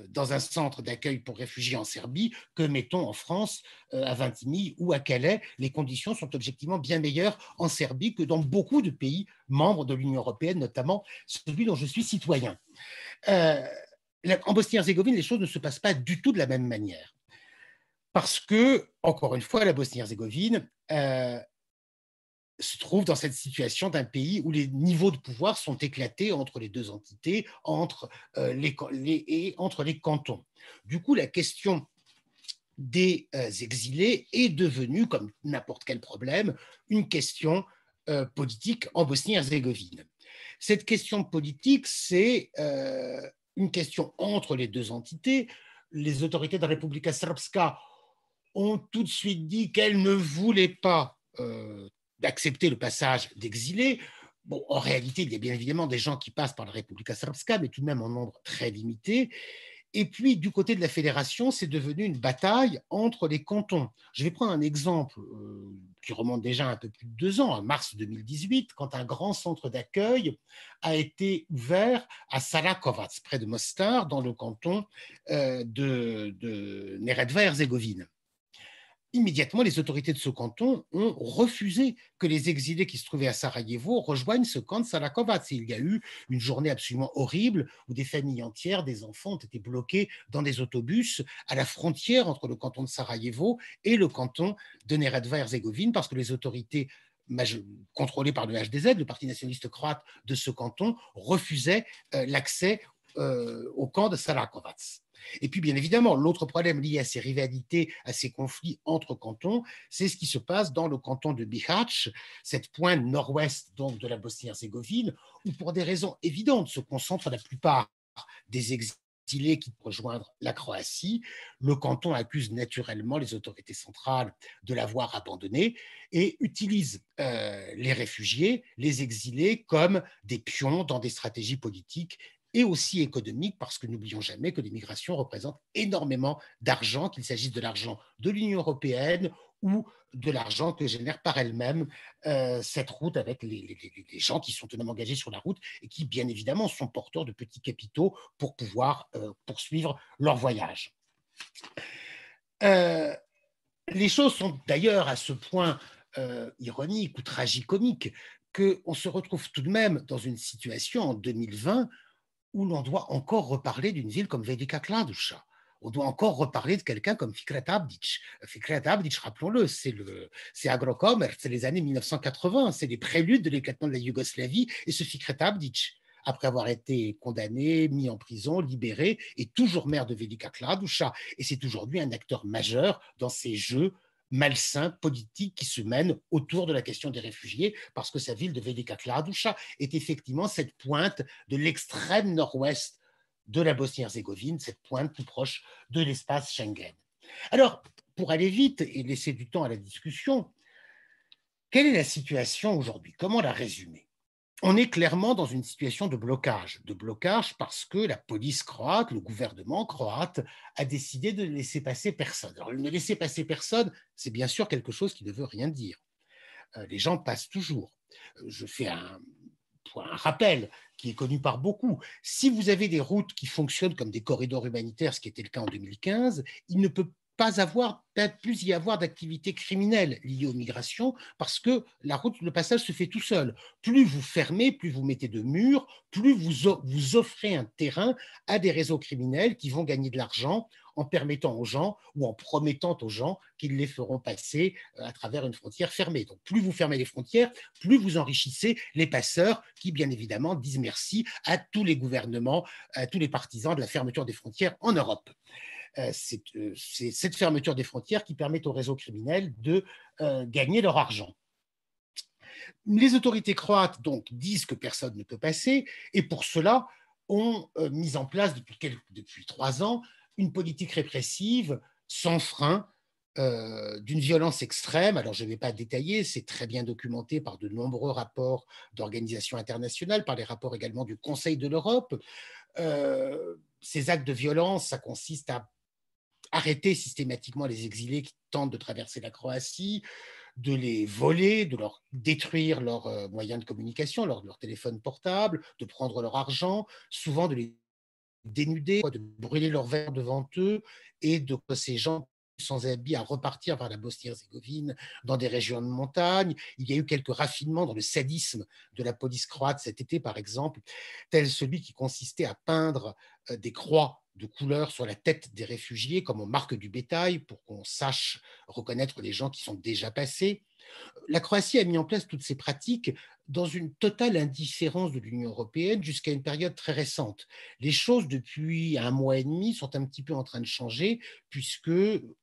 dans un centre d'accueil pour réfugiés en Serbie que, mettons, en France, à Vintimille ou à Calais. Les conditions sont objectivement bien meilleures en Serbie que dans beaucoup de pays membres de l'Union européenne, notamment celui dont je suis citoyen. En Bosnie-Herzégovine, les choses ne se passent pas du tout de la même manière. Parce que, encore une fois, la Bosnie-Herzégovine se trouve dans cette situation d'un pays où les niveaux de pouvoir sont éclatés entre les deux entités, entre les cantons. Du coup, la question des exilés est devenue, comme n'importe quel problème, une question politique en Bosnie-Herzégovine. Cette question politique, c'est une question entre les deux entités. Les autorités de la Republika Srpska ont tout de suite dit qu'elles ne voulaient pas d'accepter le passage d'exilés. Bon, en réalité, il y a bien évidemment des gens qui passent par la Republika Srpska, mais tout de même en nombre très limité. Et puis, du côté de la fédération, c'est devenu une bataille entre les cantons. Je vais prendre un exemple qui remonte déjà un peu plus de 2 ans, en mars 2018, quand un grand centre d'accueil a été ouvert à Salakovac, près de Mostar, dans le canton de Neretva-Herzégovine. Immédiatement, les autorités de ce canton ont refusé que les exilés qui se trouvaient à Sarajevo rejoignent ce camp de Salakovac. Il y a eu une journée absolument horrible où des familles entières, des enfants ont été bloqués dans des autobus à la frontière entre le canton de Sarajevo et le canton de Neretva-Herzégovine parce que les autorités contrôlées par le HDZ, le parti nationaliste croate de ce canton, refusaient l'accès au camp de Salakovac. Et puis, bien évidemment, l'autre problème lié à ces rivalités, à ces conflits entre cantons, c'est ce qui se passe dans le canton de Bihać, cette pointe nord-ouest donc de la Bosnie-Herzégovine, où pour des raisons évidentes se concentrent la plupart des exilés qui rejoindre la Croatie. Le canton accuse naturellement les autorités centrales de l'avoir abandonné et utilise les réfugiés, les exilés, comme des pions dans des stratégies politiques et aussi économique, parce que n'oublions jamais que les migrations représentent énormément d'argent, qu'il s'agisse de l'argent de l'Union européenne ou de l'argent que génère par elle-même cette route avec les gens qui sont eux-mêmes engagés sur la route et qui, bien évidemment, sont porteurs de petits capitaux pour pouvoir poursuivre leur voyage. Les choses sont d'ailleurs à ce point ironiques ou tragicomiques qu'on se retrouve tout de même dans une situation en 2020 où l'on doit encore reparler d'une ville comme Velika Kladuša. On doit encore reparler de quelqu'un comme Fikret Abdić. Fikret Abdić, rappelons-le, c'est Agrokomer, c'est les années 1980, c'est les préludes de l'éclatement de la Yougoslavie, et ce Fikret Abdić après avoir été condamné, mis en prison, libéré, est toujours maire de Velika Kladuša et c'est aujourd'hui un acteur majeur dans ces jeux malsains politiques qui se mènent autour de la question des réfugiés, parce que sa ville de Velika Kladuša est effectivement cette pointe de l'extrême nord-ouest de la Bosnie-Herzégovine, cette pointe tout proche de l'espace Schengen. Alors, pour aller vite et laisser du temps à la discussion, quelle est la situation aujourd'hui? Comment la résumer? On est clairement dans une situation de blocage parce que la police croate, le gouvernement croate a décidé de ne laisser passer personne. Alors, ne laisser passer personne, c'est bien sûr quelque chose qui ne veut rien dire. Les gens passent toujours. Je fais un rappel qui est connu par beaucoup. Si vous avez des routes qui fonctionnent comme des corridors humanitaires, ce qui était le cas en 2015, il ne peut pas avoir, plus y avoir d'activité criminelle liée aux migrations parce que la route, le passage se fait tout seul. Plus vous fermez, plus vous mettez de murs, plus vous offrez un terrain à des réseaux criminels qui vont gagner de l'argent en permettant aux gens ou en promettant aux gens qu'ils les feront passer à travers une frontière fermée. Donc plus vous fermez les frontières, plus vous enrichissez les passeurs qui, bien évidemment, disent merci à tous les gouvernements, à tous les partisans de la fermeture des frontières en Europe. C'est cette fermeture des frontières qui permet aux réseaux criminels de gagner leur argent. Les autorités croates donc disent que personne ne peut passer et pour cela ont mis en place depuis 3 ans une politique répressive sans frein, d'une violence extrême. Alors, je ne vais pas détailler, c'est très bien documenté par de nombreux rapports d'organisations internationales, par les rapports également du Conseil de l'Europe. Ces actes de violence, ça consiste à arrêter systématiquement les exilés qui tentent de traverser la Croatie, de les voler, de leur détruire leurs moyens de communication, leur téléphone portable, de prendre leur argent, souvent de les dénuder, de brûler leurs verres devant eux et de ces gens sans habit à repartir vers la Bosnie-Herzégovine dans des régions de montagne. Il y a eu quelques raffinements dans le sadisme de la police croate cet été, par exemple, tel celui qui consistait à peindre des croix de couleur sur la tête des réfugiés comme en marque du bétail pour qu'on sache reconnaître les gens qui sont déjà passés. La Croatie a mis en place toutes ces pratiques dans une totale indifférence de l'Union européenne jusqu'à une période très récente. Les choses, depuis 1 mois et demi, sont un petit peu en train de changer puisque,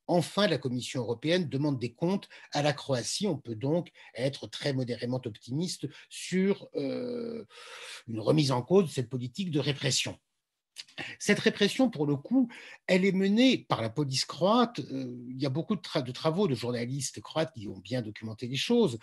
enfin, la Commission européenne demande des comptes à la Croatie. On peut donc être très modérément optimiste sur une remise en cause de cette politique de répression. Cette répression, pour le coup, elle est menée par la police croate. Il y a beaucoup de travaux de journalistes croates qui ont bien documenté les choses,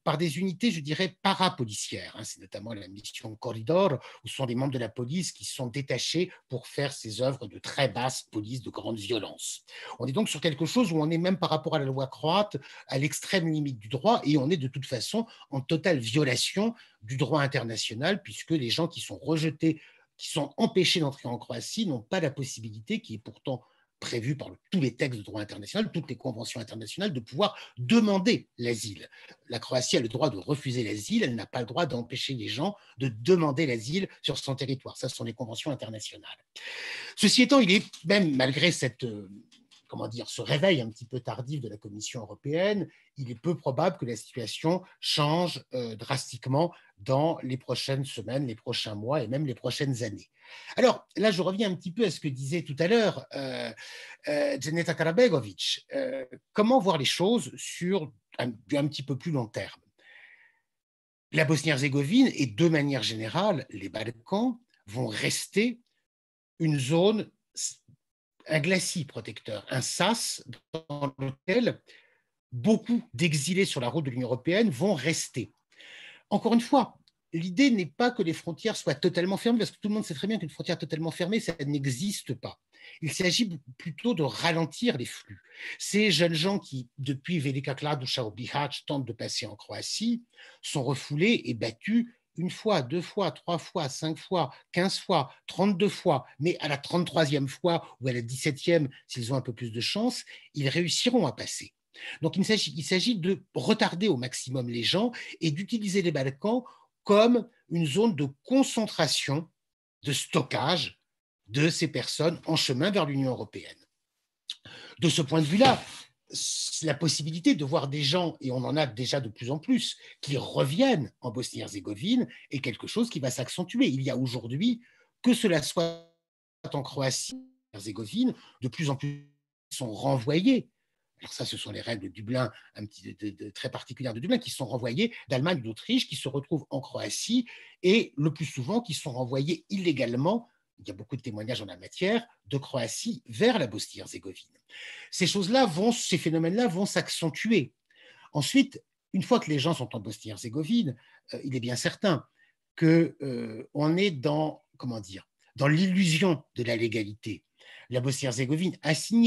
par des unités, je dirais, parapolicières. C'est notamment la mission Corridor, où ce sont des membres de la police qui sont détachés pour faire ces œuvres de très basse police, de grande violence. On est donc sur quelque chose où on est même par rapport à la loi croate à l'extrême limite du droit et on est de toute façon en totale violation du droit international puisque les gens qui sont rejetés, qui sont empêchés d'entrer en Croatie n'ont pas la possibilité, qui est pourtant prévue par tous les textes de droit international, toutes les conventions internationales, de pouvoir demander l'asile. La Croatie a le droit de refuser l'asile, elle n'a pas le droit d'empêcher les gens de demander l'asile sur son territoire. Ça, ce sont les conventions internationales. Ceci étant, il est même, malgré cette... ce réveil un petit peu tardif de la Commission européenne, il est peu probable que la situation change drastiquement dans les prochaines semaines, les prochains mois et même les prochaines années. Alors là, je reviens un petit peu à ce que disait tout à l'heure Dženeta Karabegović. Comment voir les choses sur un petit peu plus long terme? La Bosnie-Herzégovine et de manière générale, les Balkans vont rester une zone, un glacis protecteur, un sas dans lequel beaucoup d'exilés sur la route de l'Union européenne vont rester. Encore une fois, l'idée n'est pas que les frontières soient totalement fermées, parce que tout le monde sait très bien qu'une frontière totalement fermée, ça n'existe pas. Il s'agit plutôt de ralentir les flux. Ces jeunes gens qui, depuis Velika Kladuša ou Bihać, tentent de passer en Croatie, sont refoulés et battus 1 fois, 2 fois, 3 fois, 5 fois, 15 fois, 32 fois, mais à la 33e fois ou à la 17e, s'ils ont un peu plus de chance, ils réussiront à passer. Donc il s'agit de retarder au maximum les gens et d'utiliser les Balkans comme une zone de concentration, de stockage de ces personnes en chemin vers l'Union européenne. De ce point de vue-là, la possibilité de voir des gens, et on en a déjà de plus en plus, qui reviennent en Bosnie-Herzégovine est quelque chose qui va s'accentuer. Il y a aujourd'hui, que cela soit en Croatie, en Herzégovine, de plus en plus sont renvoyés. Alors ça, ce sont les règles de Dublin, très particulières de Dublin, qui sont renvoyés d'Allemagne, d'Autriche, qui se retrouvent en Croatie, et le plus souvent qui sont renvoyés illégalement, il y a beaucoup de témoignages en la matière, de Croatie vers la Bosnie-Herzégovine. Ces choses-là ces phénomènes-là vont s'accentuer. Ensuite, une fois que les gens sont en Bosnie-Herzégovine, il est bien certain qu'on est dans l'illusion de la légalité. La Bosnie-Herzégovine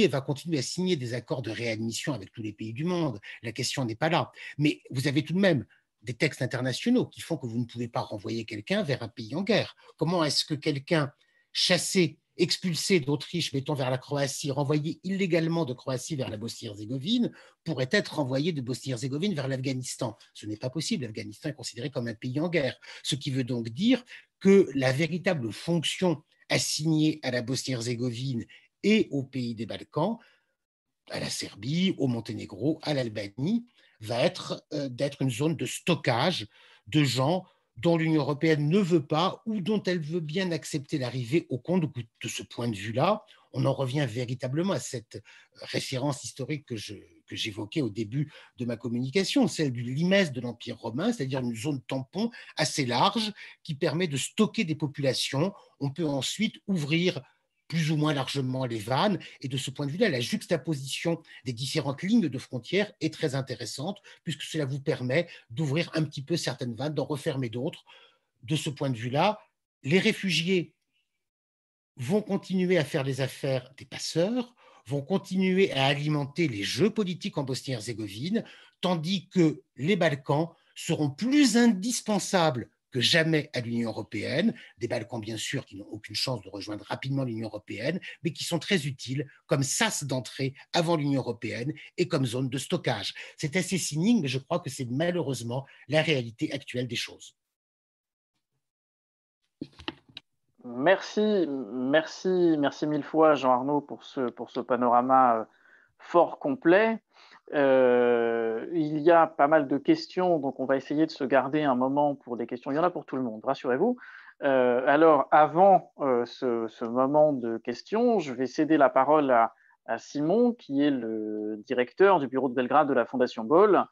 va continuer à signer des accords de réadmission avec tous les pays du monde. La question n'est pas là. Mais vous avez tout de même des textes internationaux qui font que vous ne pouvez pas renvoyer quelqu'un vers un pays en guerre. Comment est-ce que quelqu'un chassé, expulsé d'Autriche, mettons vers la Croatie, renvoyé illégalement de Croatie vers la Bosnie-Herzégovine, pourrait être renvoyé de Bosnie-Herzégovine vers l'Afghanistan? Ce n'est pas possible. L'Afghanistan est considéré comme un pays en guerre. Ce qui veut donc dire que la véritable fonction assignée à la Bosnie-Herzégovine et aux pays des Balkans, à la Serbie, au Monténégro, à l'Albanie, va être d'être une zone de stockage de gens dont l'Union européenne ne veut pas ou dont elle veut bien accepter l'arrivée au compte. De ce point de vue-là, on en revient véritablement à cette référence historique que j'évoquais au début de ma communication, celle du limès de l'Empire romain, c'est-à-dire une zone tampon assez large qui permet de stocker des populations. On peut ensuite ouvrir plus ou moins largement les vannes, et de ce point de vue-là, la juxtaposition des différentes lignes de frontières est très intéressante, puisque cela vous permet d'ouvrir un petit peu certaines vannes, d'en refermer d'autres. De ce point de vue-là, les réfugiés vont continuer à faire les affaires des passeurs, vont continuer à alimenter les jeux politiques en Bosnie-Herzégovine, tandis que les Balkans seront plus indispensables que jamais à l'Union européenne, des Balkans bien sûr qui n'ont aucune chance de rejoindre rapidement l'Union européenne, mais qui sont très utiles comme sas d'entrée avant l'Union européenne et comme zone de stockage. C'est assez cynique, mais je crois que c'est malheureusement la réalité actuelle des choses.
Merci mille fois, Jean-Arnaud, pour ce panorama fort complet. Il y a pas mal de questions, donc on va essayer de se garder un moment pour des questions. Il y en a pour tout le monde, rassurez-vous. Alors, avant ce moment de questions, je vais céder la parole à Simon, qui est le directeur du bureau de Belgrade de la Fondation Ball,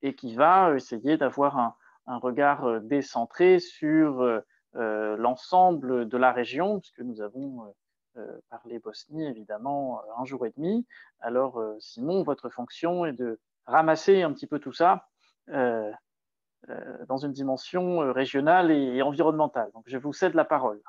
et qui va essayer d'avoir un regard décentré sur l'ensemble de la région, puisque nous avons parlé Bosnie, évidemment, un jour et demi. Alors, Simon, votre fonction est de ramasser un petit peu tout ça dans une dimension régionale et environnementale. Donc, je vous cède la parole.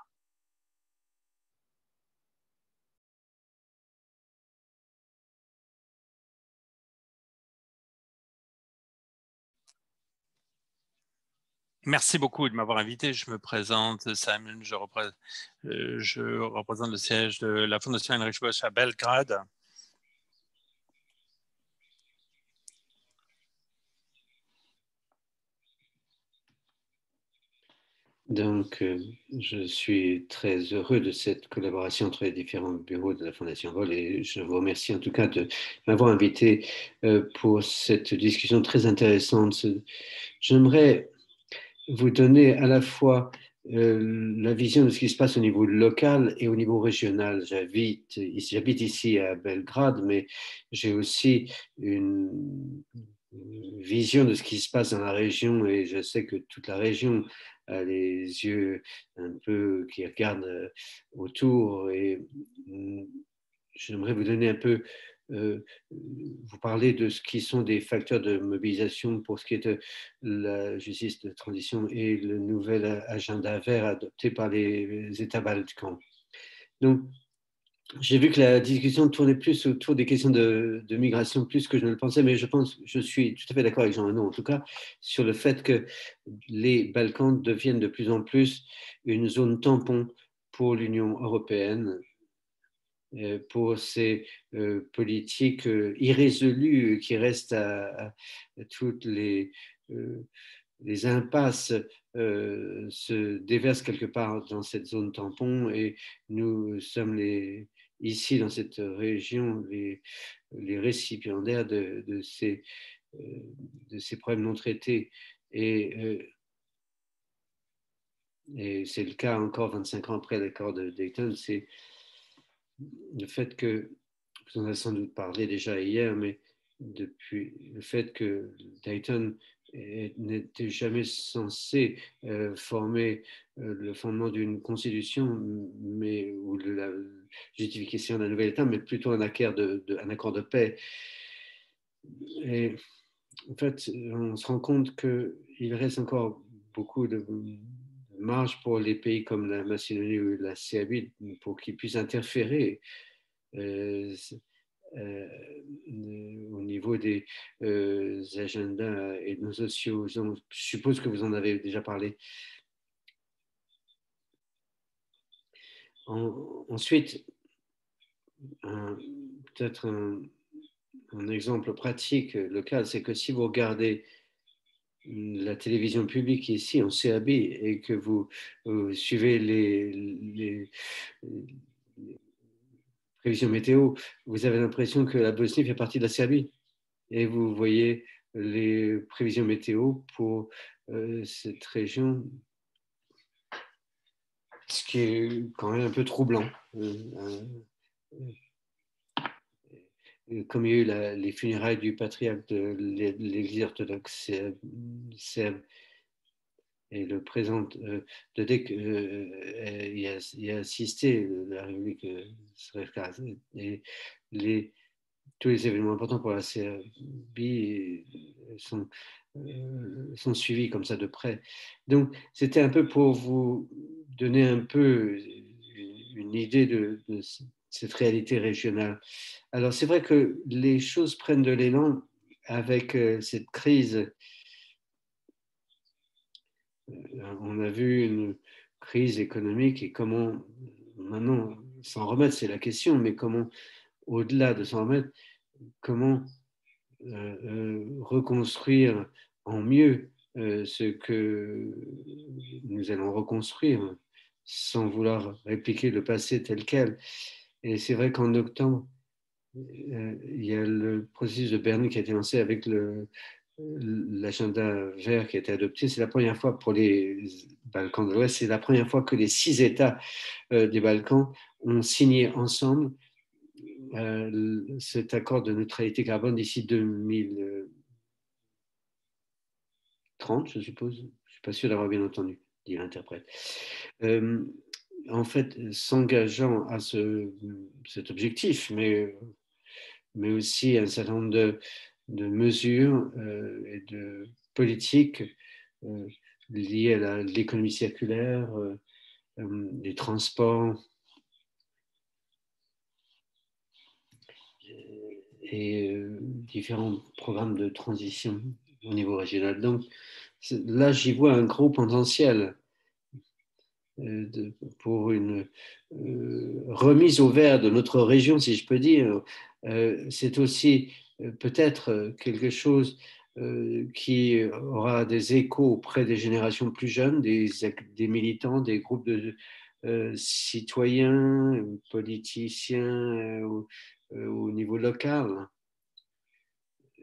Merci beaucoup de m'avoir invité. Je me présente, Simon, je représente le siège de la Fondation Heinrich Böll à Belgrade.
Donc, je suis très heureux de cette collaboration entre les différents bureaux de la Fondation Böll et je vous remercie en tout cas de m'avoir invité pour cette discussion très intéressante. J'aimerais vous donner à la fois la vision de ce qui se passe au niveau local et au niveau régional. J'habite ici à Belgrade, mais j'ai aussi une vision de ce qui se passe dans la région et je sais que toute la région a les yeux un peu qui regardent autour et j'aimerais vous donner un peu vous parler de ce qui sont des facteurs de mobilisation pour ce qui est de la justice de transition et le nouvel agenda vert adopté par les États balkans. Donc, j'ai vu que la discussion tournait plus autour des questions de migration plus que je ne le pensais, mais je suis tout à fait d'accord avec Jean-Renaud, en tout cas, sur le fait que les Balkans deviennent de plus en plus une zone tampon pour l'Union européenne, pour ces politiques irrésolues qui restent à toutes les impasses se déversent quelque part dans cette zone tampon et nous sommes les ici dans cette région les récipiendaires de ces problèmes non traités. Et c'est le cas encore 25 ans après l'accord de Dayton, c'est le fait que, vous en avez sans doute parlé déjà hier, mais depuis le fait que Dayton n'était jamais censé former le fondement d'une constitution, mais ou la justification d'un nouvel État, mais plutôt un accord de paix. Et en fait, on se rend compte qu'il reste encore beaucoup de marge pour les pays comme la Macédonie ou la Serbie pour qu'ils puissent interférer au niveau des agendas ethnosociaux. Je suppose que vous en avez déjà parlé. Ensuite, peut-être un exemple pratique local, c'est que si vous regardez la télévision publique ici en CAB et que vous suivez les prévisions météo, vous avez l'impression que la Bosnie fait partie de la Serbie. Et vous voyez les prévisions météo pour cette région, ce qui est quand même un peu troublant. Comme il y a eu les funérailles du patriarche de l'Église orthodoxe serbe, et le président Dodek y a assisté, la République Srpska, et tous les événements importants pour la Serbie sont suivis comme ça de près. Donc, c'était un peu pour vous donner un peu une idée de cette réalité régionale. Alors, c'est vrai que les choses prennent de l'élan avec cette crise. On a vu une crise économique et comment, maintenant, s'en remettre, c'est la question, mais comment, au-delà de s'en remettre, comment reconstruire en mieux ce que nous allons reconstruire sans vouloir répliquer le passé tel quel. Et c'est vrai qu'en octobre, il y a le processus de Berlin qui a été lancé avec l'agenda vert qui a été adopté. C'est la première fois pour les Balkans de l'Ouest, c'est la première fois que les 6 États des Balkans ont signé ensemble cet accord de neutralité carbone d'ici 2030, je suppose. Je ne suis pas sûr d'avoir bien entendu, dit l'interprète. En fait, s'engageant à cet objectif, mais aussi un certain nombre de mesures et de politiques liées à l'économie circulaire, les transports, et différents programmes de transition au niveau régional. Donc là, j'y vois un gros potentiel pour une remise au vert de notre région, si je peux dire. C'est aussi peut-être quelque chose qui aura des échos auprès des générations plus jeunes, des militants, des groupes de citoyens, politiciens au niveau local.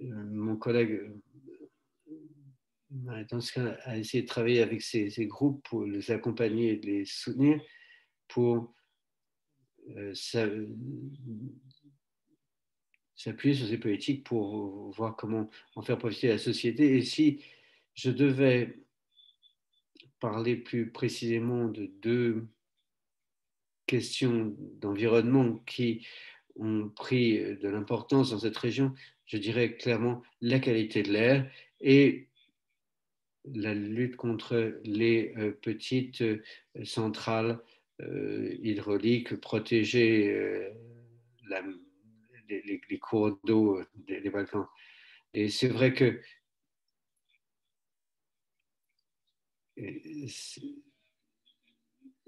Mon collègue, dans ce cas, a essayé de travailler avec ces groupes pour les accompagner et les soutenir pour s'appuyer sur ces politiques pour voir comment en faire profiter la société. Et si je devais parler plus précisément de 2 questions d'environnement qui ont pris de l'importance dans cette région, je dirais clairement la qualité de l'air et la lutte contre les petites centrales hydrauliques, protéger les cours d'eau des Balkans. Et c'est vrai que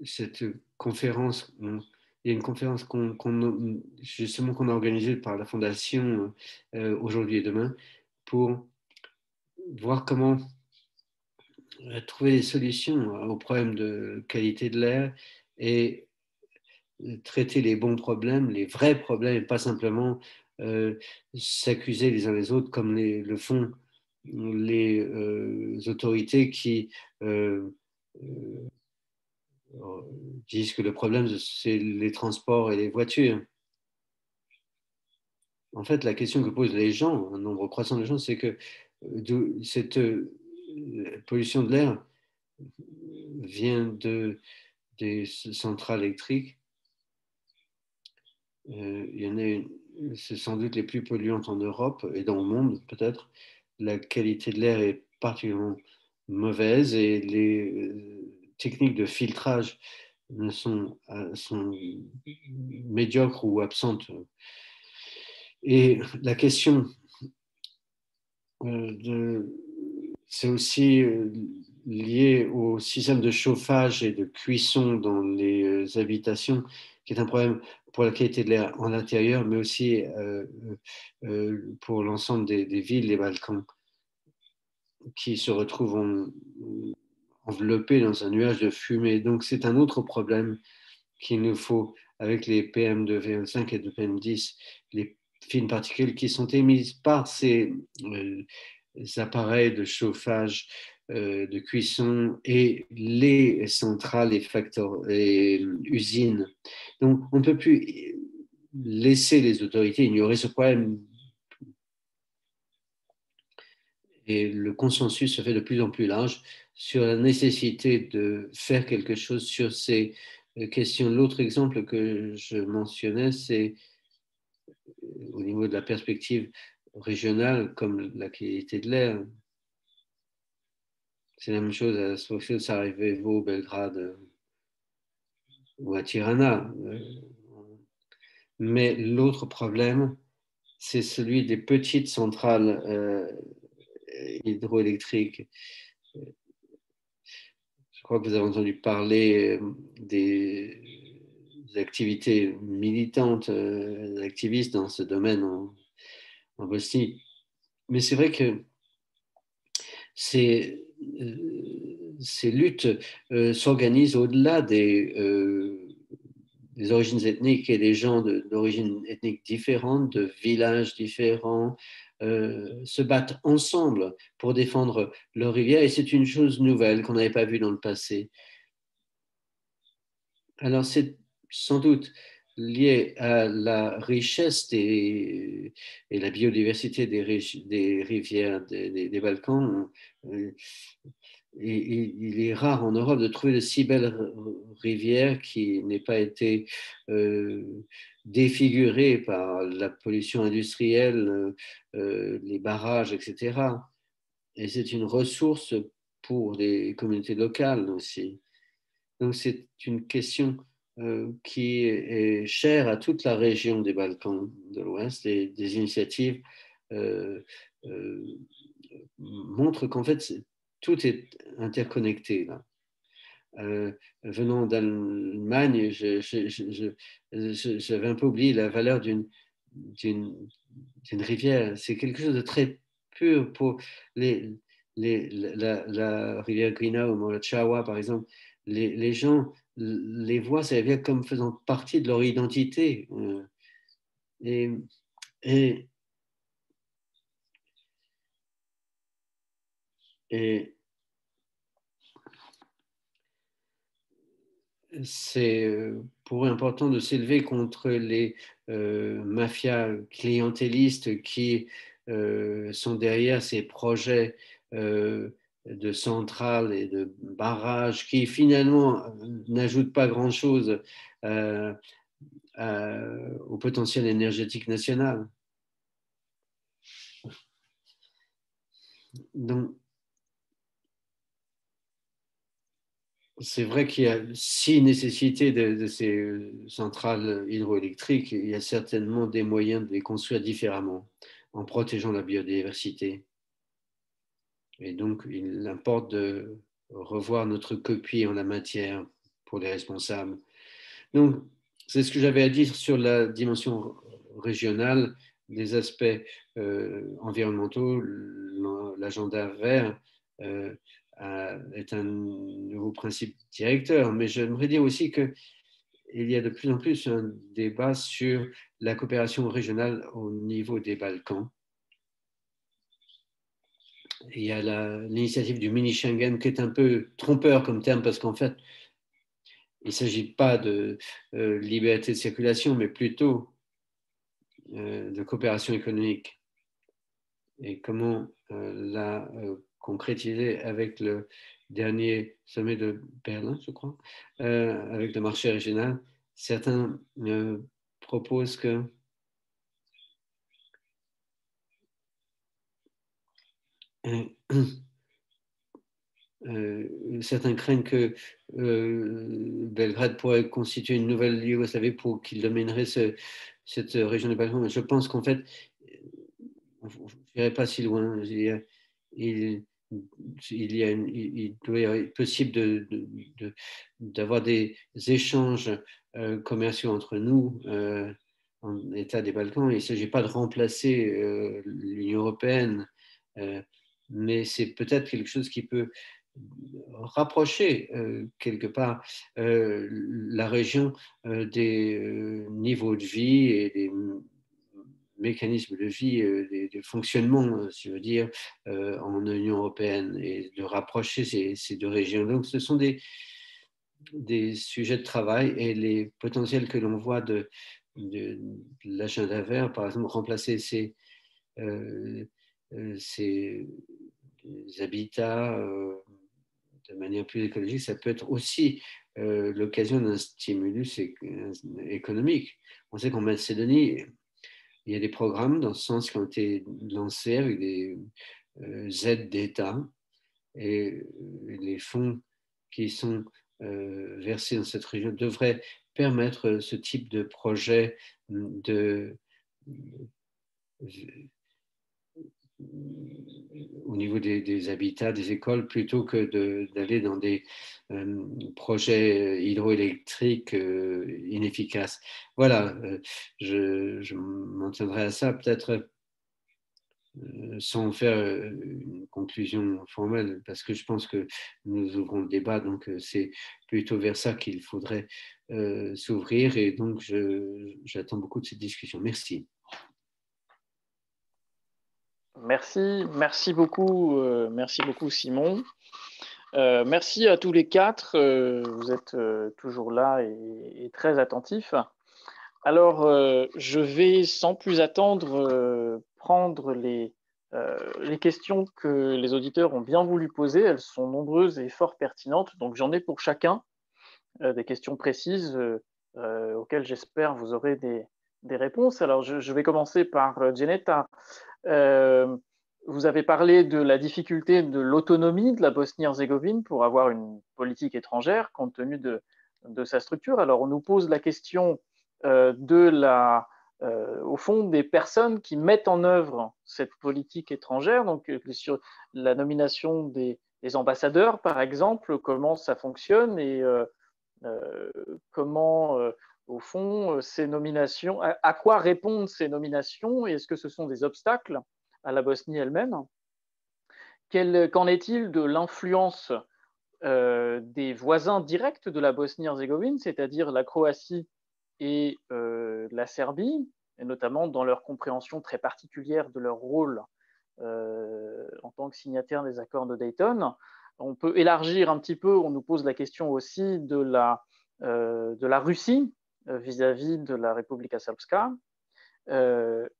cette conférence, il y a une conférence justement qu'on a organisée par la Fondation aujourd'hui et demain pour voir comment trouver des solutions aux problèmes de qualité de l'air et traiter les bons problèmes, les vrais problèmes, et pas simplement s'accuser les uns les autres comme le font les autorités qui disent que le problème, c'est les transports et les voitures. En fait, la question que posent les gens, un nombre croissant de gens, c'est que cette pollution de l'air vient des centrales électriques. Il y en a, c'est sans doute les plus polluantes en Europe et dans le monde peut-être. La qualité de l'air est particulièrement mauvaise et les techniques de filtrage sont médiocres ou absentes. Et la question c'est aussi lié au système de chauffage et de cuisson dans les habitations, qui est un problème pour la qualité de l'air en intérieur, mais aussi pour l'ensemble des villes, des Balkans, qui se retrouvent enveloppés dans un nuage de fumée. Donc c'est un autre problème qu'il nous faut avec les PM2,5 et de PM10, les fines particules qui sont émises par ces appareils de chauffage, de cuisson et les centrales et usines. Donc, on ne peut plus laisser les autorités ignorer ce problème. Et le consensus se fait de plus en plus large sur la nécessité de faire quelque chose sur ces questions. L'autre exemple que je mentionnais, c'est au niveau de la perspective régionale, comme la qualité de l'air. C'est la même chose à Sarajevo, Belgrade ou à Tirana. Mais l'autre problème, c'est celui des petites centrales hydroélectriques. Je crois que vous avez entendu parler des activités militantes, activistes dans ce domaine en Bosnie. Mais c'est vrai que ces luttes s'organisent au-delà des origines ethniques et des gens d'origines ethniques différentes, de villages différents, se battent ensemble pour défendre leur rivière. Et c'est une chose nouvelle qu'on n'avait pas vue dans le passé. Alors c'est sans doute lié à la richesse et la biodiversité des rivières des Balkans. Et il est rare en Europe de trouver de si belles rivières qui n'aient pas été défigurées par la pollution industrielle, les barrages, etc. Et c'est une ressource pour les communautés locales aussi. Donc c'est une question qui est chère à toute la région des Balkans de l'Ouest et des initiatives montrent qu'en fait tout est interconnecté là. Venant d'Allemagne, j'avais un peu oublié la valeur d'une rivière. C'est quelque chose de très pur pour la rivière Grina ou Morachawa, par exemple. Les gens les voient, ça devient comme faisant partie de leur identité. Et c'est pour eux important de s'élever contre les mafias clientélistes qui sont derrière ces projets de centrales et de barrages qui finalement n'ajoutent pas grand-chose au potentiel énergétique national. Donc, c'est vrai qu'il y a si nécessité de ces centrales hydroélectriques, il y a certainement des moyens de les construire différemment en protégeant la biodiversité. Et donc, il importe de revoir notre copie en la matière pour les responsables. Donc, c'est ce que j'avais à dire sur la dimension régionale, des aspects environnementaux, l'agenda vert. Est un nouveau principe directeur, mais j'aimerais dire aussi que il y a de plus en plus un débat sur la coopération régionale au niveau des Balkans. Il y a l'initiative du mini-Schengen qui est un peu trompeur comme terme parce qu'en fait, il ne s'agit pas de liberté de circulation, mais plutôt de coopération économique. Et comment la concrétiser avec le dernier sommet de Berlin, je crois, avec le marché régional. Certains proposent que certains craignent que Belgrade pourrait constituer une nouvelle Yougoslavie pour qu'il dominerait cette région des Balkans. Je pense qu'en fait, je n'irai pas si loin. Il doit être possible d'avoir des échanges commerciaux entre nous, en État des Balkans. Il ne s'agit pas de remplacer l'Union européenne, mais c'est peut-être quelque chose qui peut rapprocher quelque part la région des niveaux de vie et des mécanismes de vie, des fonctionnements, je veux dire, en Union européenne et de rapprocher ces deux régions. Donc, ce sont des sujets de travail et les potentiels que l'on voit de l'agenda vert, par exemple, remplacer ces habitats de manière plus écologique, ça peut être aussi l'occasion d'un stimulus économique. On sait qu'en Macédonie, il y a des programmes dans ce sens qui ont été lancés avec des aides d'État et les fonds qui sont versés dans cette région devraient permettre ce type de projet au niveau des habitats, des écoles, plutôt que d'aller dans des projets hydroélectriques inefficaces. Voilà, je m'en tiendrai à ça, peut-être sans faire une conclusion formelle, parce que je pense que nous ouvrons le débat, donc c'est plutôt vers ça qu'il faudrait s'ouvrir, et donc j'attends beaucoup de cette discussion. Merci.
Merci beaucoup Simon. Merci à tous les quatre, vous êtes toujours là et très attentifs. Alors, je vais sans plus attendre prendre les questions que les auditeurs ont bien voulu poser. Elles sont nombreuses et fort pertinentes, donc j'en ai pour chacun des questions précises auxquelles j'espère vous aurez des réponses. Alors, je vais commencer par Dženeta. Vous avez parlé de la difficulté de l'autonomie de la Bosnie-Herzégovine pour avoir une politique étrangère compte tenu de sa structure. Alors on nous pose la question au fond des personnes qui mettent en œuvre cette politique étrangère, donc sur la nomination des ambassadeurs par exemple, comment ça fonctionne et comment au fond, ces nominations, à quoi répondent ces nominations et est-ce que ce sont des obstacles à la Bosnie elle-même? Qu'en est-il de l'influence des voisins directs de la Bosnie-Herzégovine, c'est-à-dire la Croatie et la Serbie, et notamment dans leur compréhension très particulière de leur rôle en tant que signataire des accords de Dayton? On peut élargir un petit peu, on nous pose la question aussi de la Russie vis-à-vis de la Republika Srpska.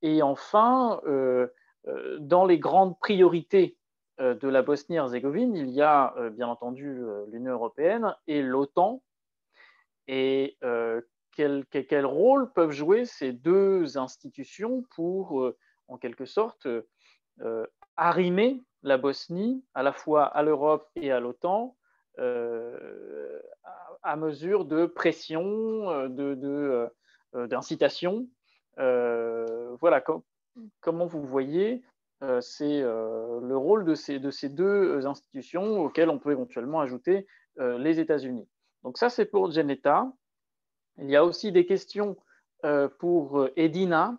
Et enfin, dans les grandes priorités de la Bosnie-Herzégovine, il y a bien entendu l'Union européenne et l'OTAN. Et quel rôle peuvent jouer ces deux institutions pour, en quelque sorte, arrimer la Bosnie à la fois à l'Europe et à l'OTAN à mesure de pression, d'incitation. Voilà, comment vous voyez c'est le rôle de ces deux institutions auxquelles on peut éventuellement ajouter les États-Unis. Donc ça, c'est pour Dženeta. Il y a aussi des questions pour Edina,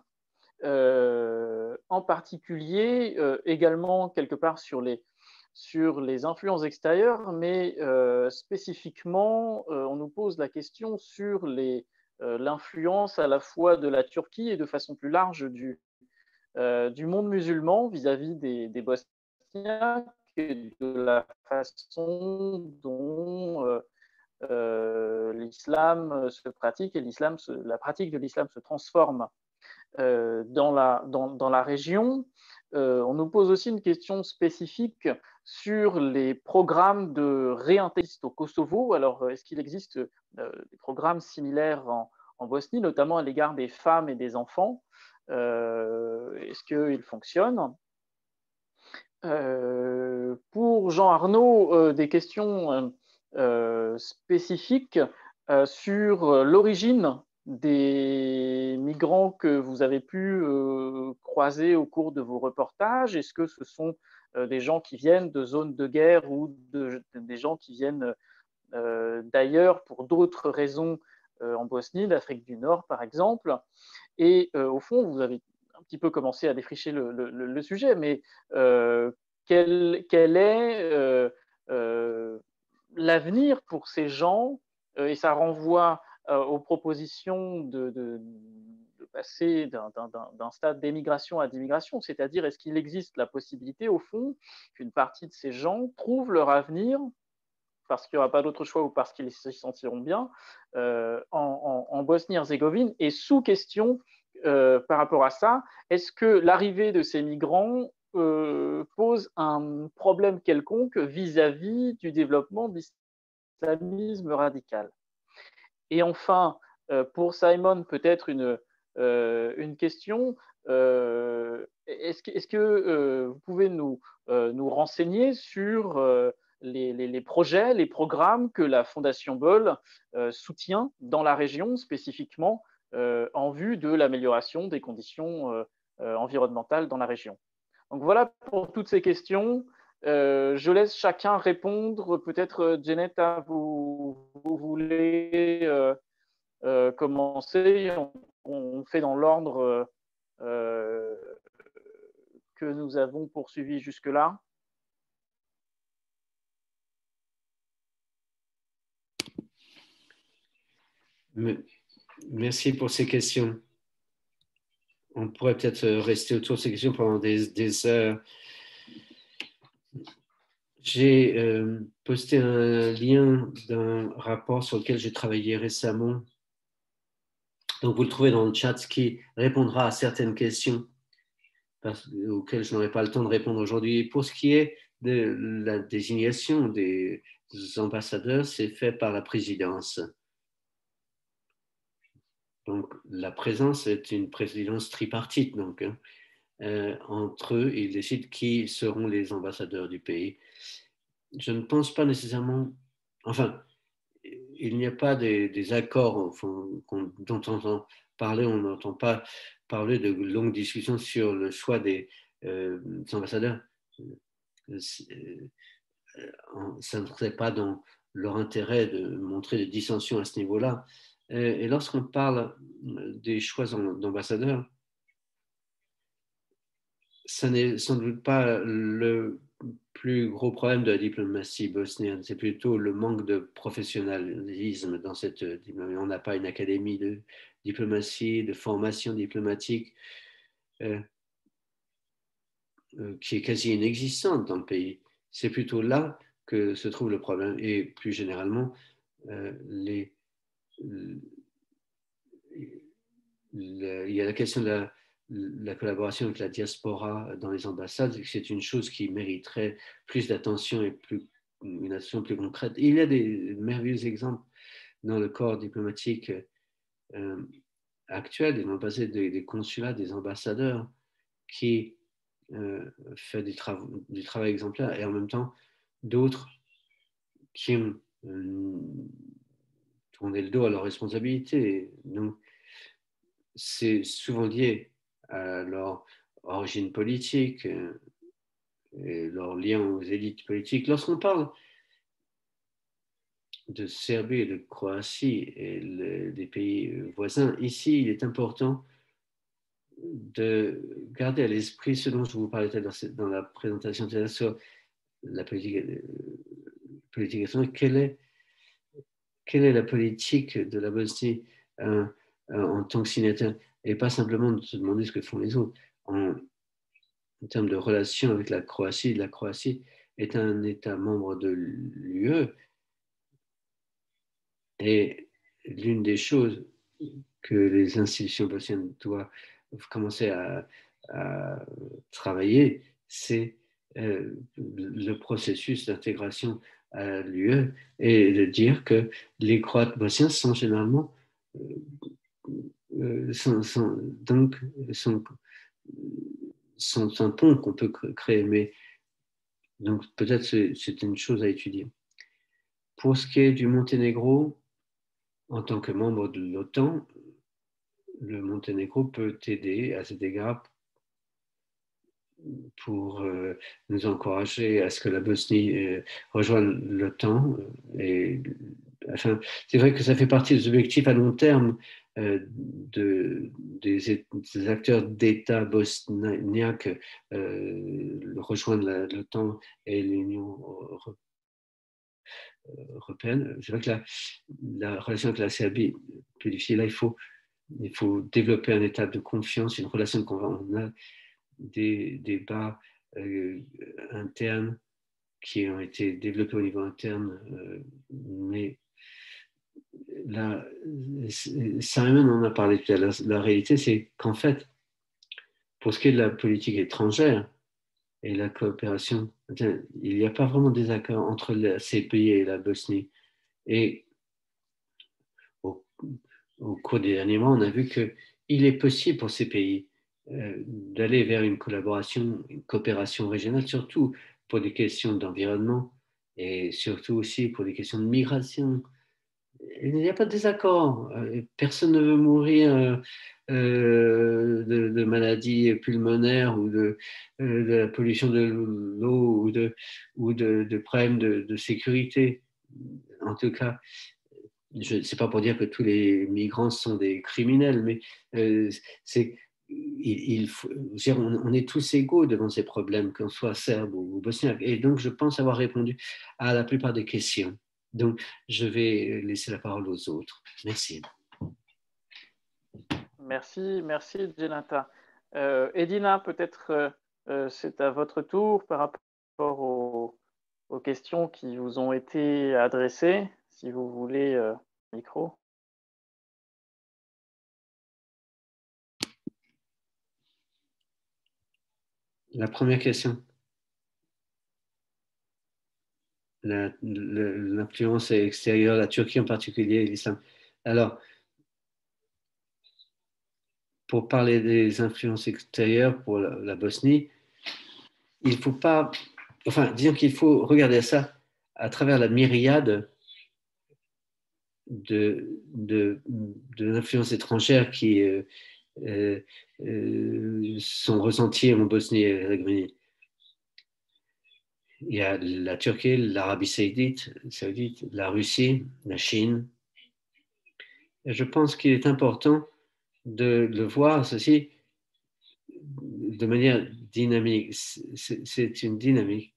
en particulier également quelque part sur sur les influences extérieures, mais spécifiquement, on nous pose la question sur l'influence à la fois de la Turquie et de façon plus large du monde musulman vis-à-vis des Bosniaques et de la façon dont l'islam se pratique et la pratique de l'islam se transforme dans la région. On nous pose aussi une question spécifique sur les programmes de réintégration au Kosovo. Alors, est-ce qu'il existe des programmes similaires en Bosnie, notamment à l'égard des femmes et des enfants? Est-ce qu'ils fonctionnent? Pour Jean Arnaud, des questions spécifiques sur l'origine des migrants que vous avez pu croiser au cours de vos reportages. Est-ce que ce sont des gens qui viennent de zones de guerre ou des gens qui viennent d'ailleurs pour d'autres raisons en Bosnie, d'Afrique du Nord par exemple? Et au fond, vous avez un petit peu commencé à défricher le sujet, mais quel est l'avenir pour ces gens? Et ça renvoie aux propositions de passer d'un stade d'émigration à d'immigration, c'est-à-dire est-ce qu'il existe la possibilité, au fond, qu'une partie de ces gens trouvent leur avenir parce qu'il n'y aura pas d'autre choix ou parce qu'ils s'y sentiront bien, en Bosnie-Herzégovine. Et sous question, par rapport à ça, est-ce que l'arrivée de ces migrants pose un problème quelconque vis-à-vis du développement de l'islamisme radical? Et enfin, pour Simon, peut-être une question. Est-ce que vous pouvez nous renseigner sur les projets, les programmes que la Fondation Böll soutient dans la région, spécifiquement en vue de l'amélioration des conditions environnementales dans la région? Donc voilà pour toutes ces questions. Je laisse chacun répondre. Peut-être, Janetta, vous voulez commencer. On fait dans l'ordre que nous avons poursuivi jusque-là.
Merci pour ces questions. On pourrait peut-être rester autour de ces questions pendant des heures. J'ai posté un lien d'un rapport sur lequel j'ai travaillé récemment. Donc, vous le trouvez dans le chat, ce qui répondra à certaines questions auxquelles je n'aurai pas le temps de répondre aujourd'hui. Pour ce qui est de la désignation des ambassadeurs, c'est fait par la présidence. Donc, la présidence est une présidence tripartite. Donc, entre eux, ils décident qui seront les ambassadeurs du pays. Je ne pense pas nécessairement... Enfin, il n'y a pas des accords dont on entend parler. On n'entend pas parler de longues discussions sur le choix des ambassadeurs. Ça ne serait pas dans leur intérêt de montrer des dissensions à ce niveau-là. Et lorsqu'on parle des choix d'ambassadeurs, ça n'est sans doute pas le plus gros problème de la diplomatie bosnienne, c'est plutôt le manque de professionnalisme dans cette diplomatie. On n'a pas une académie de diplomatie, de formation diplomatique qui est quasi inexistante dans le pays. C'est plutôt là que se trouve le problème. Et plus généralement, il y a la question de la collaboration avec la diaspora dans les ambassades, c'est une chose qui mériterait plus d'attention et une action plus concrète. Et il y a des merveilleux exemples dans le corps diplomatique actuel, des ambassades, des consulats, des ambassadeurs qui fait du travail exemplaire et en même temps d'autres qui ont tourné le dos à leurs responsabilités. Donc, c'est souvent lié à leur origine politique et leur lien aux élites politiques. Lorsqu'on parle de Serbie et de Croatie et des pays voisins, ici, il est important de garder à l'esprit ce dont je vous parlais dans la présentation sur la politique étrangère, quelle est la politique de la Bosnie en tant que signataire, et pas simplement de se demander ce que font les autres. En termes de relations avec la Croatie est un État membre de l'UE, et l'une des choses que les institutions bosniennes doivent commencer à travailler, c'est le processus d'intégration à l'UE, et de dire que les Croates bosniens sont généralement sont un pont qu'on peut créer, mais donc peut-être c'est une chose à étudier. Pour ce qui est du Monténégro, en tant que membre de l'OTAN, le Monténégro peut aider à cet égard pour nous encourager à ce que la Bosnie rejoigne l'OTAN. Enfin, c'est vrai que ça fait partie des objectifs à long terme des acteurs d'État bosniaques rejoindre l'OTAN et l'Union européenne. C'est vrai que la relation avec la Serbie est plus difficile. Là, il faut développer un état de confiance, une relation qu'on a des débats internes qui ont été développés au niveau interne, mais là, Simon en a parlé tout à l'heure. La réalité, c'est qu'en fait, pour ce qui est de la politique étrangère et la coopération, il n'y a pas vraiment des accords entre ces pays et la Bosnie. Et au cours des derniers mois, on a vu qu'il est possible pour ces pays d'aller vers une collaboration, une coopération régionale, surtout pour des questions d'environnement et surtout aussi pour des questions de migration. Il n'y a pas de désaccord. Personne ne veut mourir de maladies pulmonaires ou de la pollution de l'eau ou de problèmes de sécurité. En tout cas, je ne sais pas pour dire que tous les migrants sont des criminels, mais on est tous égaux devant ces problèmes, qu'on soit serbe ou bosniaque. Et donc, je pense avoir répondu à la plupart des questions. Donc, je vais laisser la parole aux autres. Merci.
Merci, Djenata. Edina, peut-être c'est à votre tour par rapport aux questions qui vous ont été adressées, si vous voulez micro.
La première question. L'influence extérieure, la Turquie en particulier, l'islam. Alors, pour parler des influences extérieures pour la Bosnie, il ne faut pas, enfin, disons qu'il faut regarder ça à travers la myriade de l'influence étrangère qui sont ressenties en Bosnie et Herzégovine. Il y a la Turquie, l'Arabie saoudite, la Russie, la Chine. Et je pense qu'il est important de le voir, ceci, de manière dynamique. C'est une dynamique,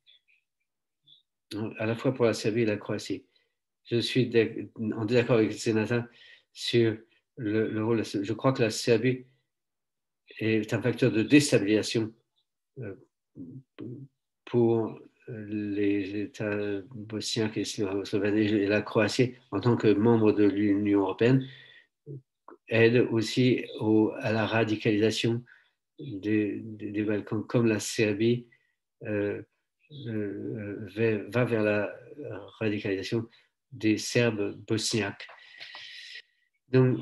à la fois pour la Serbie et la Croatie. Je suis en désaccord avec Zenata sur le rôle. Je crois que la Serbie est un facteur de déstabilisation pour les États bosniens et slovènes, et la Croatie en tant que membre de l'Union européenne aide aussi à la radicalisation des Balkans, comme la Serbie va vers la radicalisation des Serbes bosniaques. Donc,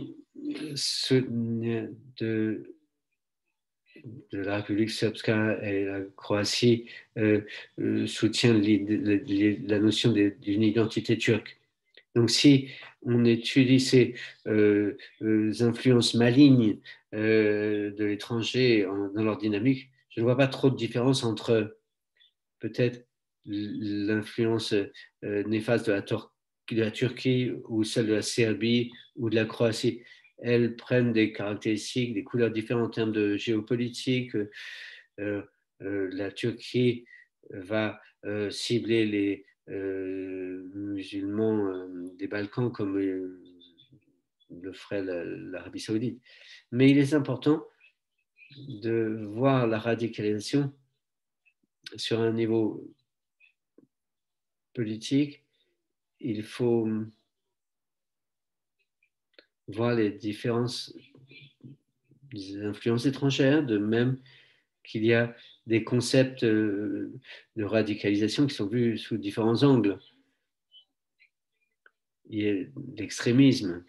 de la République srpska et la Croatie soutient la notion d'une identité turque. Donc, si on étudie ces influences malignes de l'étranger dans leur dynamique, je ne vois pas trop de différence entre peut-être l'influence néfaste de la Turquie ou celle de la Serbie ou de la Croatie. Elles prennent des caractéristiques, des couleurs différentes en termes de géopolitique. La Turquie va cibler les musulmans des Balkans comme le ferait l'Arabie saoudite. Mais il est important de voir la radicalisation sur un niveau politique. Il faut voir les différences des influences étrangères, de même qu'il y a des concepts de radicalisation qui sont vus sous différents angles. Il y a l'extrémisme.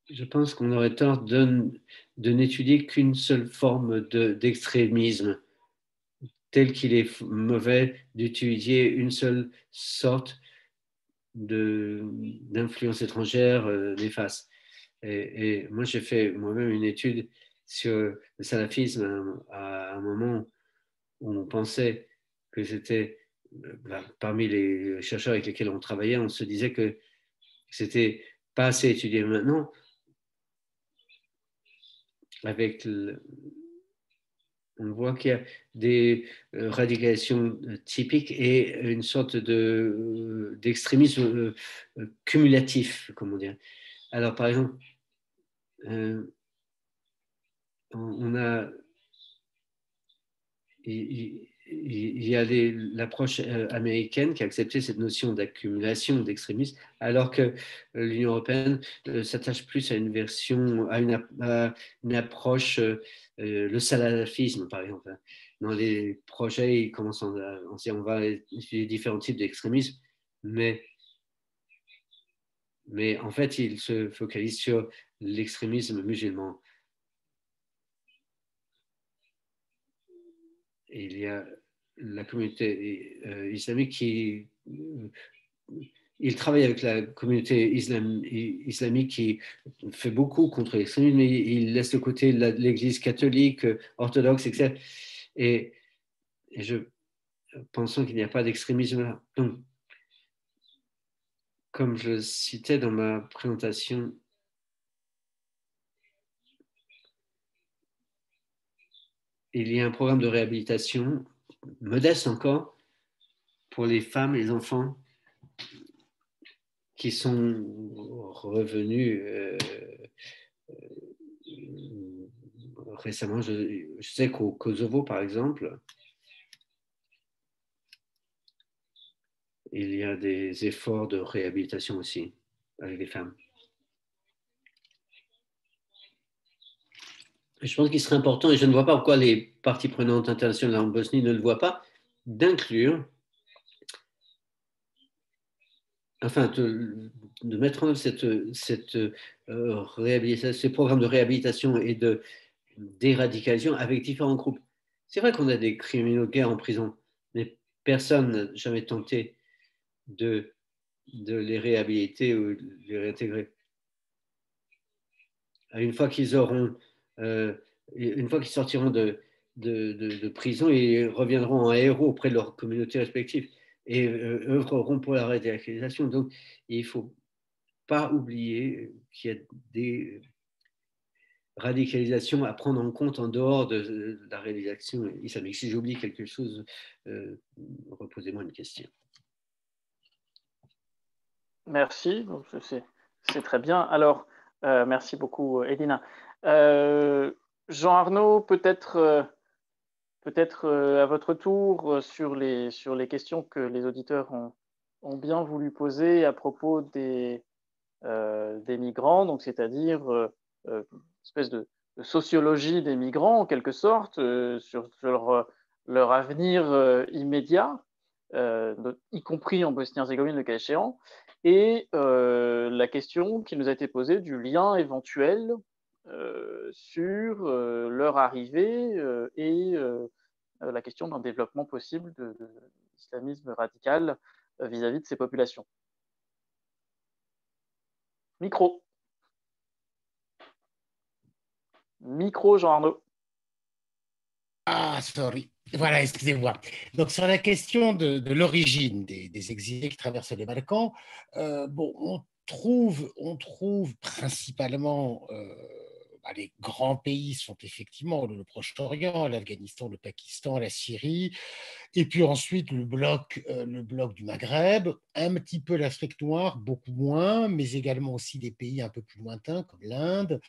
Je pense qu'on aurait tort de n'étudier qu'une seule forme d'extrémisme, tel qu'il est mauvais d'étudier une seule sorte d'influence étrangère néfaste. Et moi, j'ai fait moi-même une étude sur le salafisme à un moment où on pensait que c'était, parmi les chercheurs avec lesquels on travaillait, on se disait que c'était pas assez étudié. Maintenant, on voit qu'il y a des radicalisations typiques et une sorte d'extrémisme cumulatif, comment dire. Alors, par exemple, il y a l'approche américaine qui a accepté cette notion d'accumulation d'extrémisme, alors que l'Union européenne s'attache plus à une version, à une approche, le salafisme par exemple. Dans les projets, ils commencent on va étudier différents types d'extrémisme, mais en fait, ils se focalisent sur l'extrémisme musulman. Et il y a la communauté islamique qui il travaille avec la communauté islamique qui fait beaucoup contre l'extrémisme, mais il laisse de côté l'Église catholique, orthodoxe, etc. Et je pensons qu'il n'y a pas d'extrémisme là. Donc, comme je le citais dans ma présentation, il y a un programme de réhabilitation modeste encore pour les femmes et les enfants qui sont revenus récemment. Je sais qu'au Kosovo, par exemple, il y a des efforts de réhabilitation aussi avec les femmes. Je pense qu'il serait important, et je ne vois pas pourquoi les parties prenantes internationales en Bosnie ne le voient pas, d'inclure, enfin, de mettre en œuvre cette réhabilitation, ce programme de réhabilitation et de d'éradication avec différents groupes. C'est vrai qu'on a des criminels de guerre en prison, mais personne n'a jamais tenté de les réhabiliter ou de les réintégrer. Une fois qu'ils sortiront de prison, ils reviendront en héros auprès de leurs communautés respectives et œuvreront pour la radicalisation. Donc, il ne faut pas oublier qu'il y a des radicalisations à prendre en compte en dehors de la réalisation islamique. Si j'oublie quelque chose, reposez-moi une question.
Merci, c'est très bien. Alors, merci beaucoup, Elina. Jean-Arnaud, peut-être à votre tour sur les questions que les auditeurs ont bien voulu poser à propos des migrants, donc c'est-à-dire une espèce de sociologie des migrants en quelque sorte, sur leur avenir immédiat, y compris en Bosnie-Herzégovine le cas échéant, et la question qui nous a été posée du lien éventuel sur leur arrivée et la question d'un développement possible de l'islamisme radical vis-à-vis de ces populations. Micro, Jean-Arnaud.
Ah, sorry. Voilà, excusez-moi. Donc, sur la question de l'origine des exilés qui traversent les Balkans, bon, on trouve principalement les grands pays sont effectivement le Proche-Orient, l'Afghanistan, le Pakistan, la Syrie, et puis ensuite le bloc du Maghreb, un petit peu l'Afrique noire, beaucoup moins, mais également aussi des pays un peu plus lointains comme l'Inde,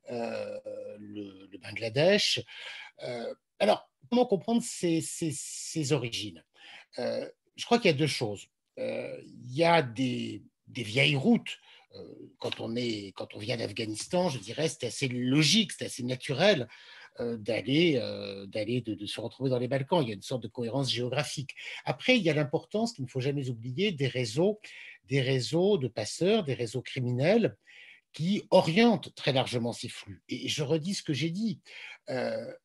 le Bangladesh. Alors, comment comprendre ces origines? Je crois qu'il y a deux choses. Il y a des vieilles routes. Quand on vient d'Afghanistan, je dirais, c'est assez logique, c'est assez naturel de se retrouver dans les Balkans. Il y a une sorte de cohérence géographique. Après, il y a l'importance qu'il ne faut jamais oublier des réseaux de passeurs, des réseaux criminels qui orientent très largement ces flux. Et je redis ce que j'ai dit,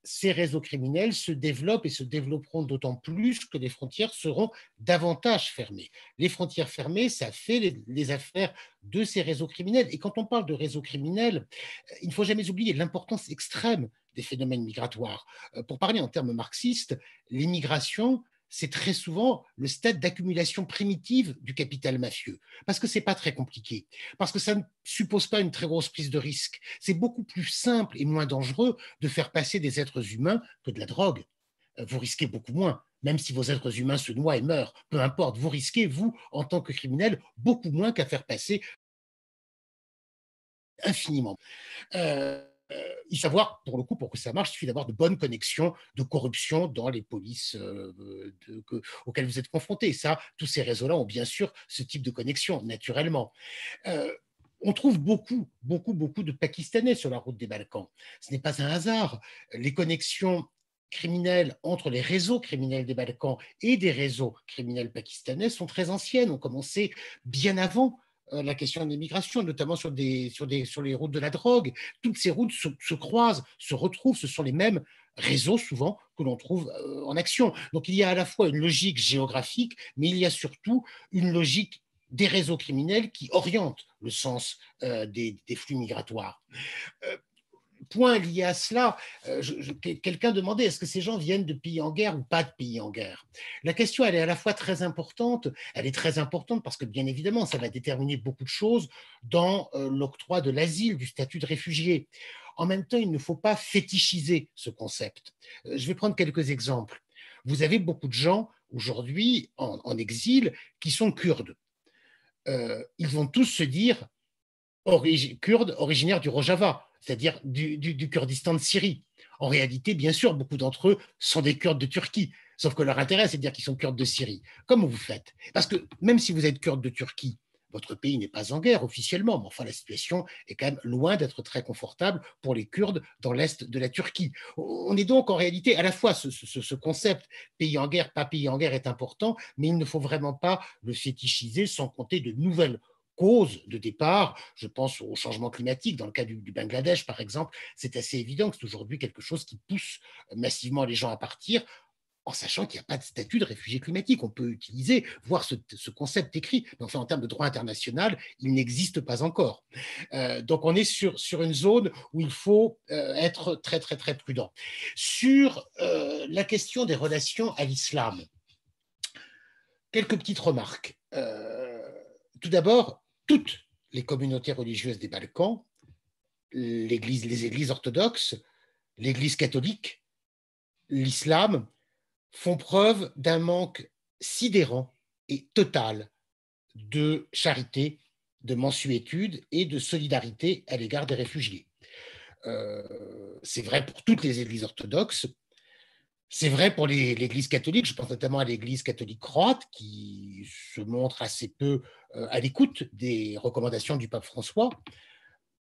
ces réseaux criminels se développent et se développeront d'autant plus que les frontières seront davantage fermées. Les frontières fermées, ça fait les affaires de ces réseaux criminels. Et quand on parle de réseaux criminels, il ne faut jamais oublier l'importance extrême des phénomènes migratoires. Pour parler en termes marxistes, l'immigration, c'est très souvent le stade d'accumulation primitive du capital mafieux, parce que ce n'est pas très compliqué, parce que ça ne suppose pas une très grosse prise de risque. C'est beaucoup plus simple et moins dangereux de faire passer des êtres humains que de la drogue. Vous risquez beaucoup moins, même si vos êtres humains se noient et meurent, peu importe, vous risquez, vous, en tant que criminel, beaucoup moins qu'à faire passer infiniment. Il faut savoir, pour le coup, pour que ça marche, il suffit d'avoir de bonnes connexions de corruption dans les polices auxquelles vous êtes confrontés. Ça, tous ces réseaux-là ont bien sûr ce type de connexion, naturellement. On trouve beaucoup de Pakistanais sur la route des Balkans. Ce n'est pas un hasard. Les connexions criminelles entre les réseaux criminels des Balkans et des réseaux criminels pakistanais sont très anciennes, ont commencé bien avant la question de l'immigration, notamment sur les routes de la drogue. Toutes ces routes se croisent, se retrouvent, ce sont les mêmes réseaux souvent que l'on trouve en action. Donc il y a à la fois une logique géographique, mais il y a surtout une logique des réseaux criminels qui orientent le sens des flux migratoires. Point lié à cela, quelqu'un demandait est-ce que ces gens viennent de pays en guerre ou pas de pays en guerre. La question, elle est à la fois très importante, elle est très importante parce que bien évidemment, ça va déterminer beaucoup de choses dans l'octroi de l'asile, du statut de réfugié. En même temps, il ne faut pas fétichiser ce concept. Je vais prendre quelques exemples. Vous avez beaucoup de gens aujourd'hui en exil qui sont kurdes. Ils vont tous se dire kurdes originaires du Rojava, c'est-à-dire du Kurdistan de Syrie. En réalité, bien sûr, beaucoup d'entre eux sont des Kurdes de Turquie, sauf que leur intérêt, c'est de dire qu'ils sont Kurdes de Syrie. Comment vous faites? Parce que même si vous êtes Kurde de Turquie, votre pays n'est pas en guerre officiellement, mais enfin la situation est quand même loin d'être très confortable pour les Kurdes dans l'est de la Turquie. On est donc en réalité, à la fois ce concept pays en guerre, pas pays en guerre est important, mais il ne faut vraiment pas le fétichiser sans compter de nouvelles causes de départ. Je pense au changement climatique. Dans le cas du Bangladesh, par exemple, c'est assez évident que c'est aujourd'hui quelque chose qui pousse massivement les gens à partir, en sachant qu'il n'y a pas de statut de réfugié climatique. On peut utiliser, voir ce concept écrit, mais enfin, en termes de droit international, il n'existe pas encore. Donc, on est sur une zone où il faut être très, très, très prudent. Sur la question des relations à l'islam, quelques petites remarques. Tout d'abord, toutes les communautés religieuses des Balkans, les églises orthodoxes, l'Église catholique, l'islam, font preuve d'un manque sidérant et total de charité, de mansuétude et de solidarité à l'égard des réfugiés. C'est vrai pour toutes les églises orthodoxes. C'est vrai pour l'Église catholique, je pense notamment à l'Église catholique croate qui se montre assez peu à l'écoute des recommandations du pape François.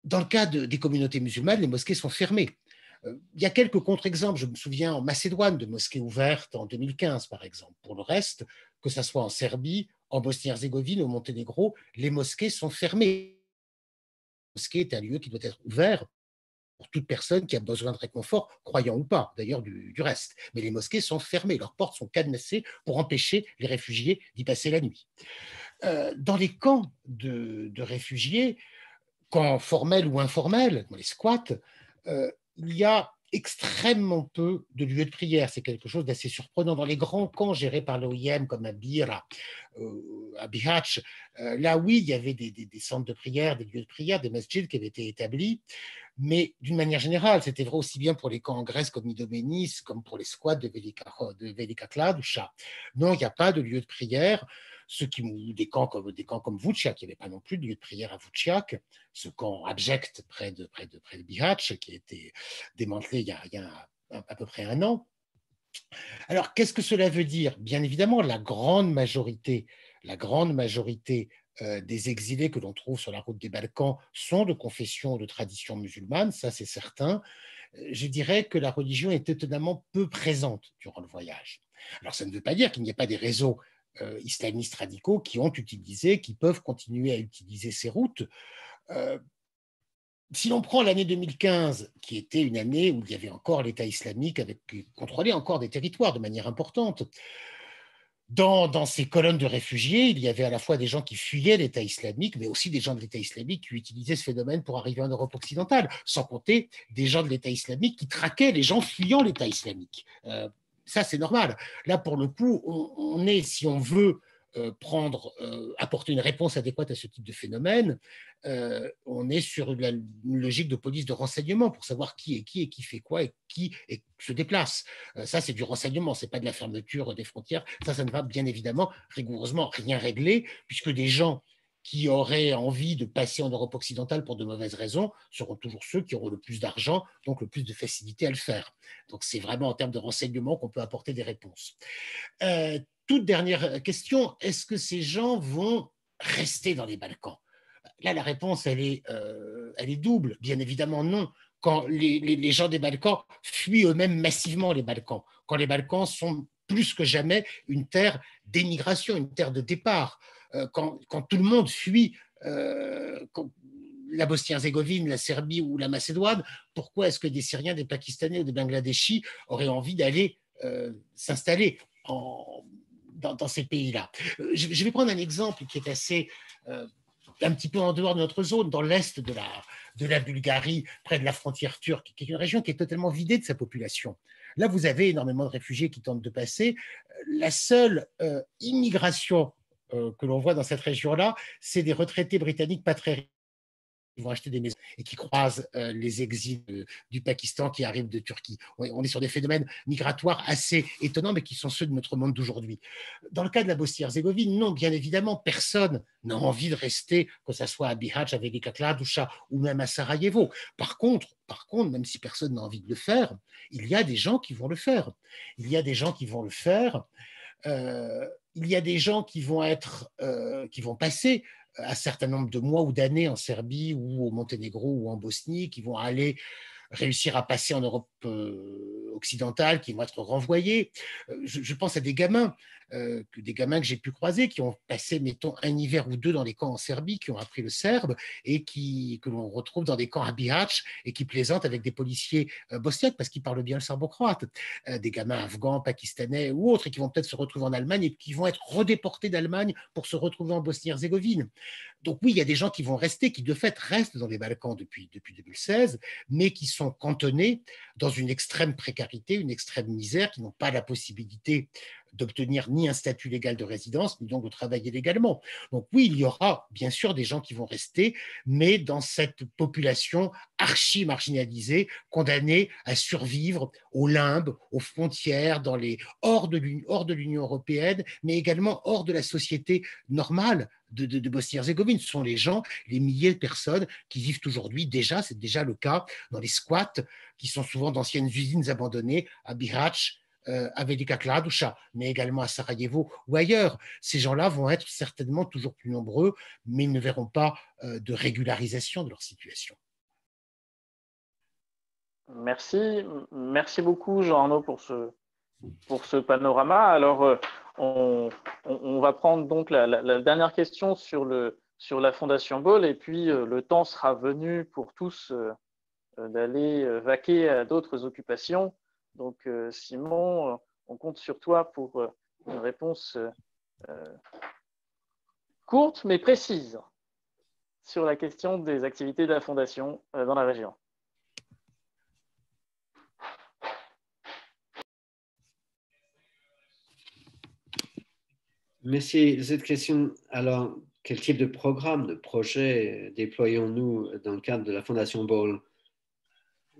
Dans le cas des communautés musulmanes, les mosquées sont fermées. Il y a quelques contre-exemples, je me souviens en Macédoine de mosquées ouvertes en 2015 par exemple. Pour le reste, que ce soit en Serbie, en Bosnie-Herzégovine, au Monténégro, les mosquées sont fermées. La mosquée est un lieu qui doit être ouvert pour toute personne qui a besoin de réconfort, croyant ou pas, d'ailleurs du reste. Mais les mosquées sont fermées, leurs portes sont cadenassées pour empêcher les réfugiés d'y passer la nuit. Dans les camps de réfugiés, camps formels ou informels, dans les squats, il y a extrêmement peu de lieux de prière. C'est quelque chose d'assez surprenant. Dans les grands camps gérés par l'OIM, comme à Beera, à Bihać, là, oui, il y avait des centres de prière, des lieux de prière, des masjids qui avaient été établis, mais d'une manière générale, c'était vrai aussi bien pour les camps en Grèce comme Idoménis, comme pour les squats de Velika Kladuša. Non, il n'y a pas de lieu de prière. Des camps comme Vučjak, il n'y avait pas non plus de lieu de prière à Vučjak, ce camp abject près de Bihać, qui a été démantelé il y a à peu près un an. Alors, qu'est-ce que cela veut dire? Bien évidemment, la grande majorité des exilés que l'on trouve sur la route des Balkans sont de confession ou de tradition musulmane, ça c'est certain. Je dirais que la religion est étonnamment peu présente durant le voyage. Alors, ça ne veut pas dire qu'il n'y ait pas des réseaux islamistes radicaux qui peuvent continuer à utiliser ces routes. Si l'on prend l'année 2015, qui était une année où il y avait encore l'État islamique qui contrôlait encore des territoires de manière importante, dans ces colonnes de réfugiés, il y avait à la fois des gens qui fuyaient l'État islamique, mais aussi des gens de l'État islamique qui utilisaient ce phénomène pour arriver en Europe occidentale, sans compter des gens de l'État islamique qui traquaient les gens fuyant l'État islamique. Ça, c'est normal. Là, pour le coup, on est, si on veut apporter une réponse adéquate à ce type de phénomène, on est sur une logique de police de renseignement pour savoir qui est qui et qui fait quoi et qui se déplace. Ça, c'est du renseignement, c'est pas de la fermeture des frontières. Ça ne va bien évidemment rigoureusement rien régler, puisque des gens qui auraient envie de passer en Europe occidentale pour de mauvaises raisons seront toujours ceux qui auront le plus d'argent, donc le plus de facilité à le faire. Donc c'est vraiment en termes de renseignement qu'on peut apporter des réponses. Toute dernière question, est-ce que ces gens vont rester dans les Balkans? Là, la réponse, elle est double. Bien évidemment, non. Quand les gens des Balkans fuient eux-mêmes massivement les Balkans, quand les Balkans sont plus que jamais une terre d'émigration, une terre de départ, quand tout le monde fuit la Bosnie-Herzégovine, la Serbie ou la Macédoine, pourquoi est-ce que des Syriens, des Pakistanais ou des Bangladeshis auraient envie d'aller s'installer dans ces pays-là? Je vais prendre un exemple qui est assez un petit peu en dehors de notre zone, dans l'est de la Bulgarie, près de la frontière turque, qui est une région qui est totalement vidée de sa population. Là, vous avez énormément de réfugiés qui tentent de passer. La seule immigration que l'on voit dans cette région-là, c'est des retraités britanniques pas très riches qui vont acheter des maisons et qui croisent les exils du Pakistan qui arrivent de Turquie. On est sur des phénomènes migratoires assez étonnants, mais qui sont ceux de notre monde d'aujourd'hui. Dans le cas de la Bosnie-Herzégovine, non, bien évidemment, personne n'a envie de rester, que ce soit à Bihać, à Velika Kladuša ou même à Sarajevo. Par contre, même si personne n'a envie de le faire, il y a des gens qui vont le faire. Il y a des gens qui vont le faire. Il y a des gens qui vont passer un certain nombre de mois ou d'années en Serbie ou au Monténégro ou en Bosnie, qui vont aller réussir à passer en Europe occidentale, qui vont être renvoyés. Je pense à des gamins que j'ai pu croiser, qui ont passé, mettons, un hiver ou deux dans les camps en Serbie, qui ont appris le serbe et que l'on retrouve dans des camps à Bihać et qui plaisantent avec des policiers bosniaques parce qu'ils parlent bien le serbo-croate, des gamins afghans, pakistanais ou autres, et qui vont peut-être se retrouver en Allemagne et qui vont être redéportés d'Allemagne pour se retrouver en Bosnie-Herzégovine. Donc oui, il y a des gens qui vont rester, qui de fait restent dans les Balkans depuis 2016, mais qui sont cantonnés dans une extrême précarité, une extrême misère, qui n'ont pas la possibilité d'obtenir ni un statut légal de résidence, ni donc de travailler légalement. Donc oui, il y aura bien sûr des gens qui vont rester, mais dans cette population archi-marginalisée, condamnée à survivre aux limbes, aux frontières, hors de l'Union européenne, mais également hors de la société normale de Bosnie-Herzégovine. Ce sont les gens, les milliers de personnes qui vivent aujourd'hui déjà, c'est déjà le cas, dans les squats, qui sont souvent d'anciennes usines abandonnées à Bihać, à Velika Kladuša, mais également à Sarajevo ou ailleurs. Ces gens-là vont être certainement toujours plus nombreux, mais ils ne verront pas de régularisation de leur situation.
Merci beaucoup Jean-Arnaud pour ce panorama. Alors, on va prendre donc la dernière question sur la Fondation Ball, et puis le temps sera venu pour tous d'aller vaquer à d'autres occupations. Donc, Simon, on compte sur toi pour une réponse courte mais précise sur la question des activités de la Fondation dans la région.
Merci. Cette question, alors, quel type de programme, de projet déployons-nous dans le cadre de la Fondation Ball?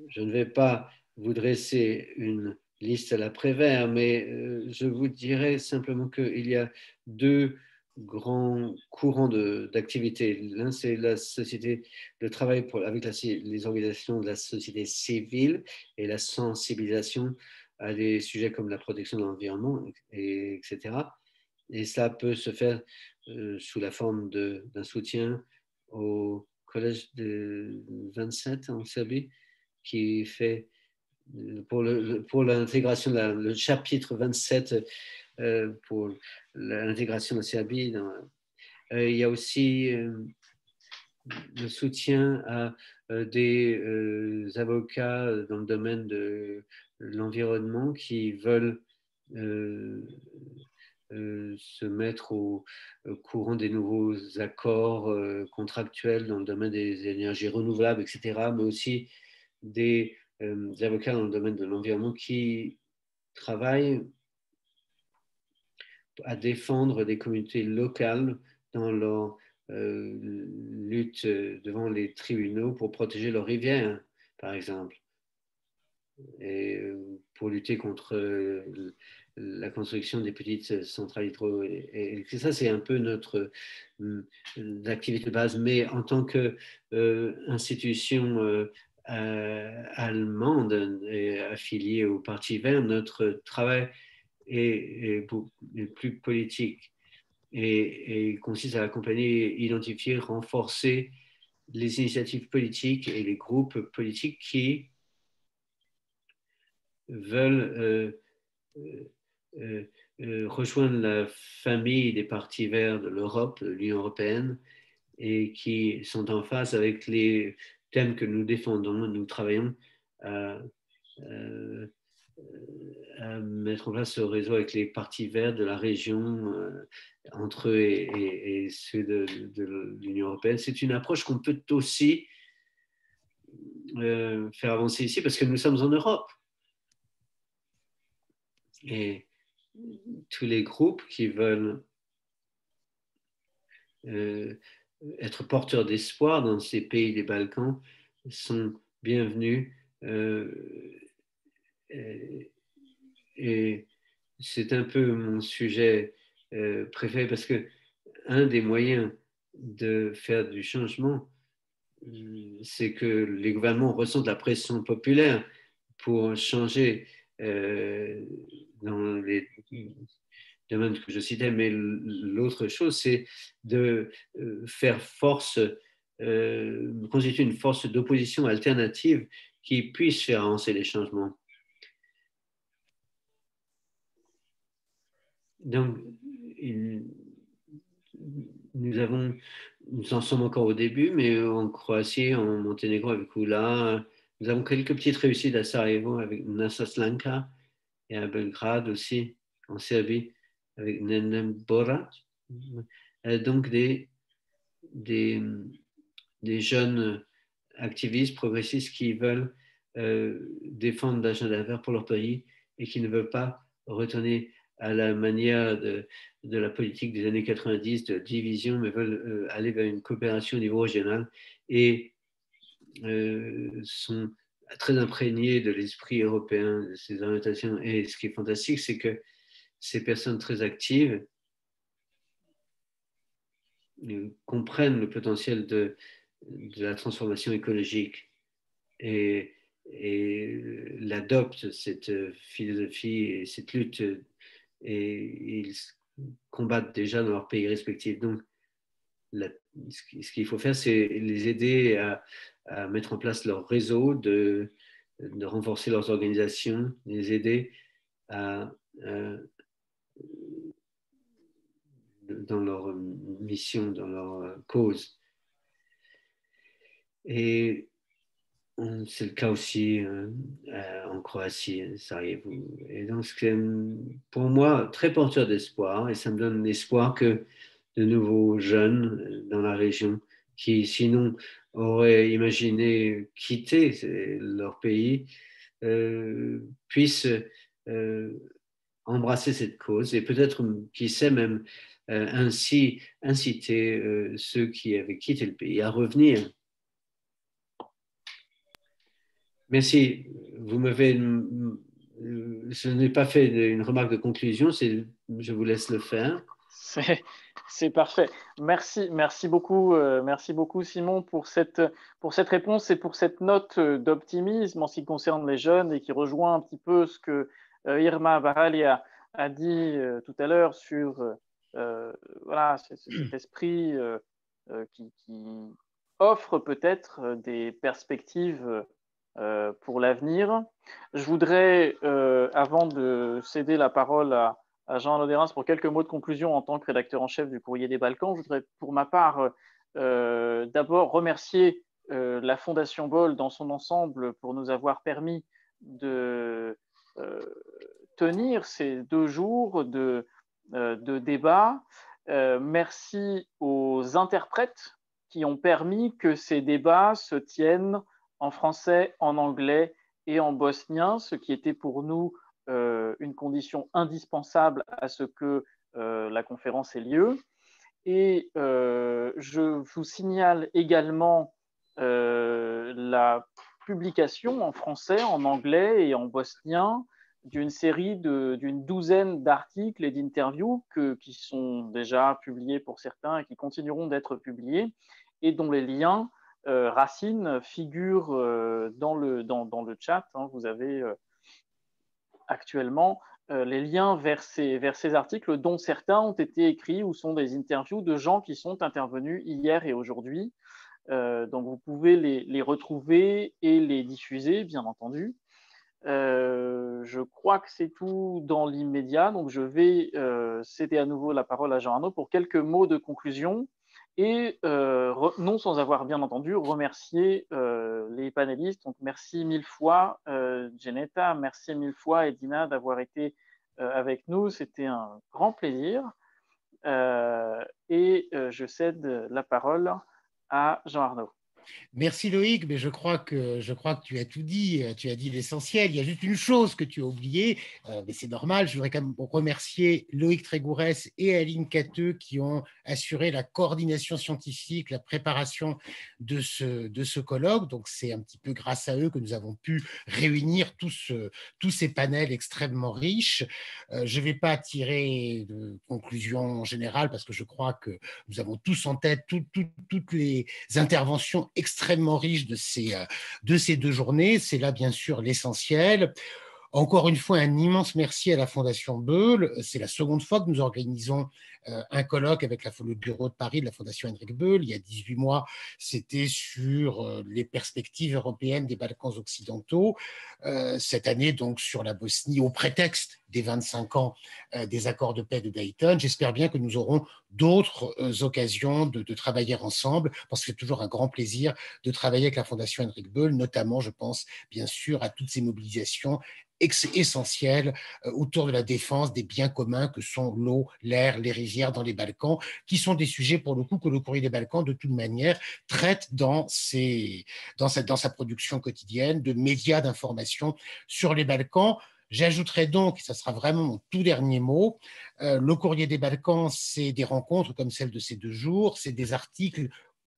Je ne vais pas vous dresser une liste à la Prévert, mais je vous dirais simplement qu'il y a deux grands courants d'activité. L'un, c'est la société, le travail avec les organisations de la société civile et la sensibilisation à des sujets comme la protection de l'environnement, etc. Et ça peut se faire sous la forme d'un soutien au collège de 27 en Serbie, qui fait pour l'intégration, le chapitre 27 pour l'intégration de la Serbie. Il y a aussi le soutien à des avocats dans le domaine de l'environnement qui veulent se mettre au courant des nouveaux accords contractuels dans le domaine des énergies renouvelables, etc., mais aussi des avocats dans le domaine de l'environnement qui travaillent à défendre des communautés locales dans leur lutte devant les tribunaux pour protéger leurs rivières, par exemple, et pour lutter contre la construction des petites centrales hydroélectriques. Ça, c'est un peu notre activité de base, mais en tant qu'institution allemande et affiliée au Parti vert, notre travail est plus politique et consiste à accompagner, identifier, renforcer les initiatives politiques et les groupes politiques qui veulent rejoindre la famille des partis verts de l'Europe, de l'Union européenne, et qui sont en phase avec les thèmes que nous défendons. Nous travaillons à mettre en place ce réseau avec les partis verts de la région, entre eux et ceux de l'Union européenne. C'est une approche qu'on peut aussi faire avancer ici parce que nous sommes en Europe. Et tous les groupes qui veulent être porteurs d'espoir dans ces pays des Balkans sont bienvenus. Et c'est un peu mon sujet préféré parce que un des moyens de faire du changement, c'est que les gouvernements ressentent la pression populaire pour changer dans les domaines que je citais, mais l'autre chose, c'est de faire force, constituer une force d'opposition alternative qui puisse faire avancer les changements. Donc, nous en sommes encore au début, mais en Croatie, en Monténégro avec Ula, nous avons quelques petites réussites à Sarajevo avec Nasa Slanka et à Belgrade aussi, en Serbie, avec Nenem Bora. Donc, des jeunes activistes, progressistes qui veulent défendre l'agenda vert pour leur pays et qui ne veulent pas retourner à la manière de la politique des années 90 de division, mais veulent aller vers une coopération au niveau régional et sont très imprégnés de l'esprit européen, de ces orientations. Et ce qui est fantastique, c'est que ces personnes très actives comprennent le potentiel de la transformation écologique et l'adoptent, cette philosophie et cette lutte, et ils combattent déjà dans leur pays respectifs. Donc, ce qu'il faut faire, c'est les aider à mettre en place leur réseau, de renforcer leurs organisations, les aider dans leur mission, dans leur cause. Et c'est le cas aussi en Croatie, Sarajevo. Et donc, c'est pour moi très porteur d'espoir, et ça me donne l'espoir que de nouveaux jeunes dans la région qui sinon auraient imaginé quitter leur pays puissent embrasser cette cause et peut-être, qui sait, même ainsi inciter ceux qui avaient quitté le pays à revenir. Merci. Vous m'avez... Je n'ai pas fait une remarque de conclusion, je vous laisse le faire.
C'est parfait. Merci beaucoup, Simon, pour cette réponse et pour cette note d'optimisme en ce qui concerne les jeunes et qui rejoint un petit peu ce que Irma Barali a dit tout à l'heure sur voilà, cet esprit qui offre peut-être des perspectives pour l'avenir. Je voudrais, avant de céder la parole à Jean Lodérens pour quelques mots de conclusion en tant que rédacteur en chef du Courrier des Balkans, je voudrais pour ma part d'abord remercier la Fondation Bol dans son ensemble pour nous avoir permis de tenir ces 2 jours de débat. Merci aux interprètes qui ont permis que ces débats se tiennent en français, en anglais et en bosnien, ce qui était pour nous une condition indispensable à ce que la conférence ait lieu. Et je vous signale également la publication en français, en anglais et en bosnien d'une série d'une douzaine d'articles et d'interviews qui sont déjà publiés pour certains et qui continueront d'être publiés et dont les liens Racine figurent dans le chat. Hein. Vous avez actuellement les liens vers ces articles dont certains ont été écrits ou sont des interviews de gens qui sont intervenus hier et aujourd'hui. Donc vous pouvez les retrouver et les diffuser, bien entendu. Je crois que c'est tout dans l'immédiat, donc je vais céder à nouveau la parole à Jean Arnaud pour quelques mots de conclusion et non sans avoir bien entendu remercié les panélistes. Donc merci 1000 fois Geneta, merci 1000 fois Edina d'avoir été avec nous, c'était un grand plaisir et je cède la parole à Jean Arnaud.
Merci Loïc, mais je crois que tu as tout dit, tu as dit l'essentiel. Il y a juste une chose que tu as oubliée, mais c'est normal. Je voudrais quand même remercier Loïc Trégourès et Aline Cateux qui ont assuré la coordination scientifique, la préparation de ce colloque. Donc c'est un petit peu grâce à eux que nous avons pu réunir tous ces panels extrêmement riches. Je ne vais pas tirer de conclusion générale parce que je crois que nous avons tous en tête toutes les interventions extrêmement riche de ces 2 journées. C'est là, bien sûr, l'essentiel. Encore une fois, un immense merci à la Fondation Böll. C'est la seconde fois que nous organisons un colloque avec le bureau de Paris de la Fondation Henrik Böll. Il y a 18 mois, c'était sur les perspectives européennes des Balkans occidentaux. Cette année, donc, sur la Bosnie, au prétexte des 25 ans des accords de paix de Dayton. J'espère bien que nous aurons d'autres occasions de travailler ensemble, parce que c'est toujours un grand plaisir de travailler avec la Fondation Henrik Böll, notamment, je pense, bien sûr, à toutes ces mobilisations essentielles autour de la défense des biens communs que sont l'eau, l'air, les rivières dans les Balkans, qui sont des sujets, pour le coup, que le Courrier des Balkans, de toute manière, traite dans sa production quotidienne de médias d'information sur les Balkans. J'ajouterai donc, et ça sera vraiment mon tout dernier mot, le Courrier des Balkans, c'est des rencontres comme celle de ces 2 jours, c'est des articles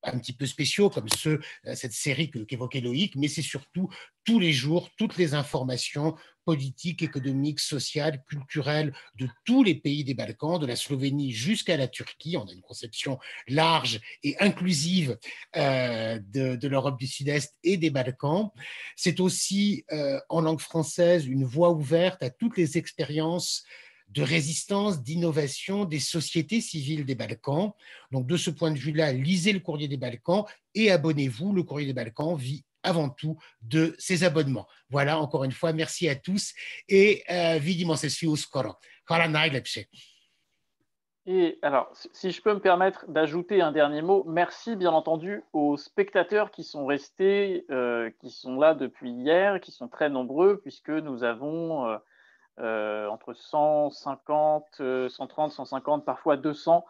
un petit peu spéciaux comme cette série qu'évoquait Loïc, mais c'est surtout tous les jours, toutes les informations politiques, économiques, sociales, culturelles de tous les pays des Balkans, de la Slovénie jusqu'à la Turquie. On a une conception large et inclusive de l'Europe du Sud-Est et des Balkans. C'est aussi en langue française une voie ouverte à toutes les expériences de résistance, d'innovation des sociétés civiles des Balkans. Donc, de ce point de vue-là, lisez le Courrier des Balkans et abonnez-vous. Le Courrier des Balkans vit avant tout de ses abonnements. Voilà, encore une fois, merci à tous et vidimo se svi uskoro. Hvala najlepše.
Et alors, si je peux me permettre d'ajouter un dernier mot, merci bien entendu aux spectateurs qui sont restés, qui sont là depuis hier, qui sont très nombreux, puisque nous avons entre 150, 130, 150, parfois 200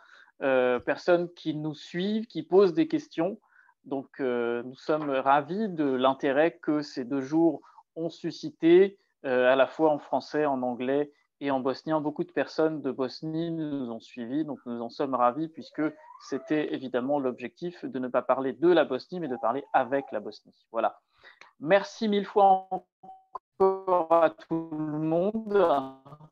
personnes qui nous suivent, qui posent des questions. Donc, nous sommes ravis de l'intérêt que ces 2 jours ont suscité, à la fois en français, en anglais Et en bosnien, beaucoup de personnes de Bosnie nous ont suivis, donc nous en sommes ravis, puisque c'était évidemment l'objectif de ne pas parler de la Bosnie, mais de parler avec la Bosnie. Voilà. Merci mille fois encore à tout le monde.